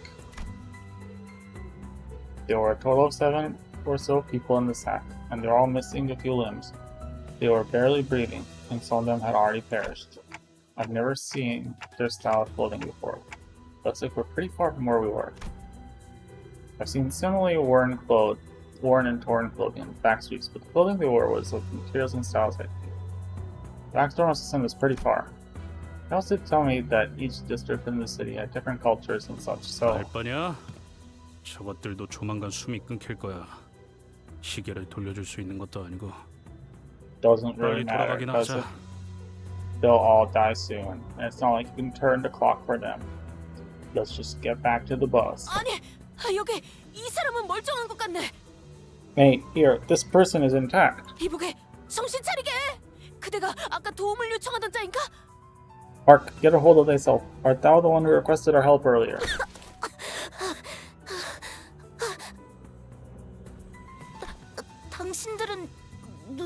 A: There were a total of 7 or so people in the sack, and they're all missing a few limbs. They were barely breathing, and some of them had already perished. I've never seen their style of clothing before. Looks like we're pretty far from where we were. I've seen similarly worn and torn clothing in back streets, but the clothing they wore was of materials and styles I'd seen. The backstory must have sent us pretty far. They also tell me that each district in the city had different cultures and such, so
C: 알 바냐? 저것들도 조만간 숨이 끊길 거야. 시계를 돌려줄 수 있는 것도 아니고.
A: doesn't really
C: 빨리
A: matter
C: 돌아가긴
A: because
C: 하자.
A: they'll all die soon. And it's not like you can turn the clock for them. Let's just get back to the bus.
H: 아니, 여기 이 사람은 멀쩡한 것 같네.
A: Mate, here, this person is intact.
H: 이보게, 정신 차리게. 그대가 아까 도움을 요청하던 자인가?
A: Mark, get a hold of thyself. Art thou the one who requested our help earlier?
H: 당신들은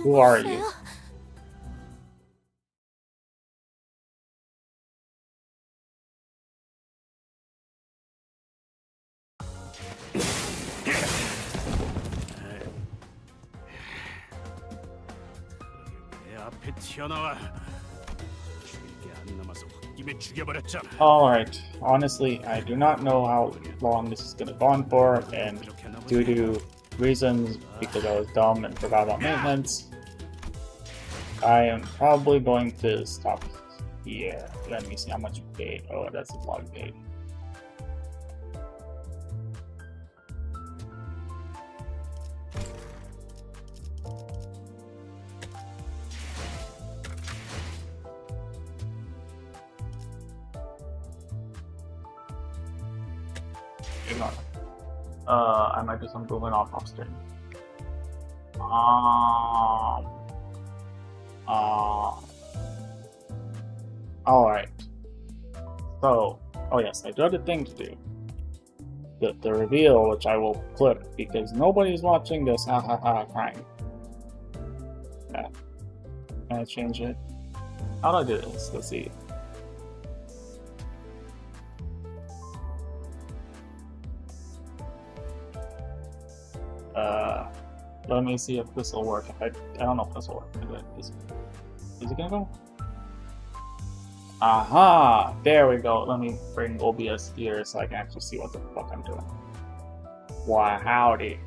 A: Who are you?
H: 누구세요?
C: 내 앞에 튀어나와. 죽일 게 안 남아서 홧김에 죽여버렸잖아.
A: Alright, honestly, I do not know how long this is gonna go on for, and due to reasons, because I was dumb and forgot about maintenance, I am probably going to stop here. Let me see how much we paid. Oh, that's a lot paid. Ignore. I might do some moving off stream. Alright. So, oh yes, I do have a thing to do. The reveal, which I will clip because nobody's watching this, ha ha ha, crying. Yeah. Can I change it? How do I do this? Let's see. Let me see if this will work. I don't know if this will work. Is it gonna go? Aha! There we go. Let me bring OBS here so I can actually see what the fuck I'm doing. Why, howdy.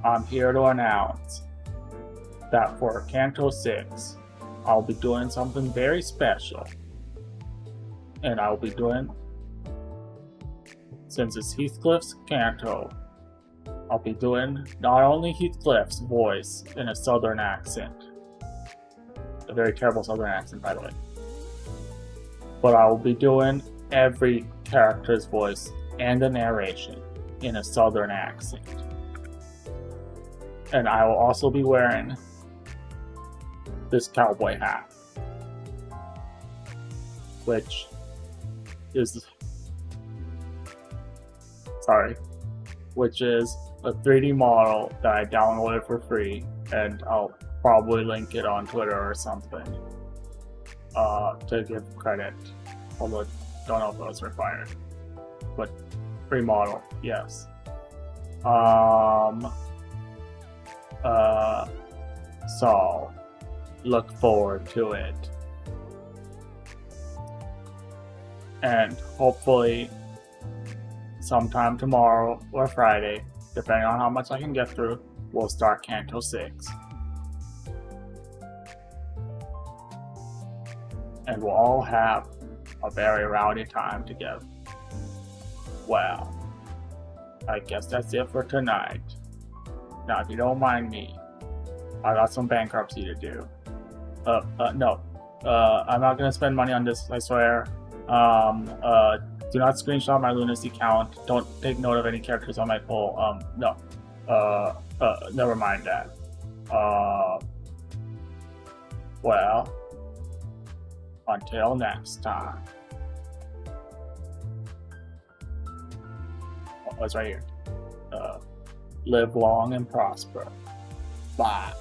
A: I'm here to announce that for Canto 6, I'll be doing something very special. And I'll be doing, since it's Heathcliff's Canto, I'll be doing not only Heathcliff's voice in a southern accent, a very terrible southern accent, by the way, but I will be doing every character's voice and the narration in a southern accent. And I will also be wearing this cowboy hat, which is a 3D model that I downloaded for free, and I'll probably link it on Twitter or something to give credit, although don't know if it was required, but free model, yes. So look forward to it, and hopefully sometime tomorrow or Friday, depending on how much I can get through, we'll start Canto 6. And we'll all have a very rowdy time together. Well, I guess that's it for tonight. Now, if you don't mind me, I got some bankruptcy to do. No. I'm not gonna spend money on this, I swear. Do not screenshot my lunacy count. Don't take note of any characters on my poll. No. Never mind that. Well, until next time. Oh, it's right here. Live long and prosper. Bye.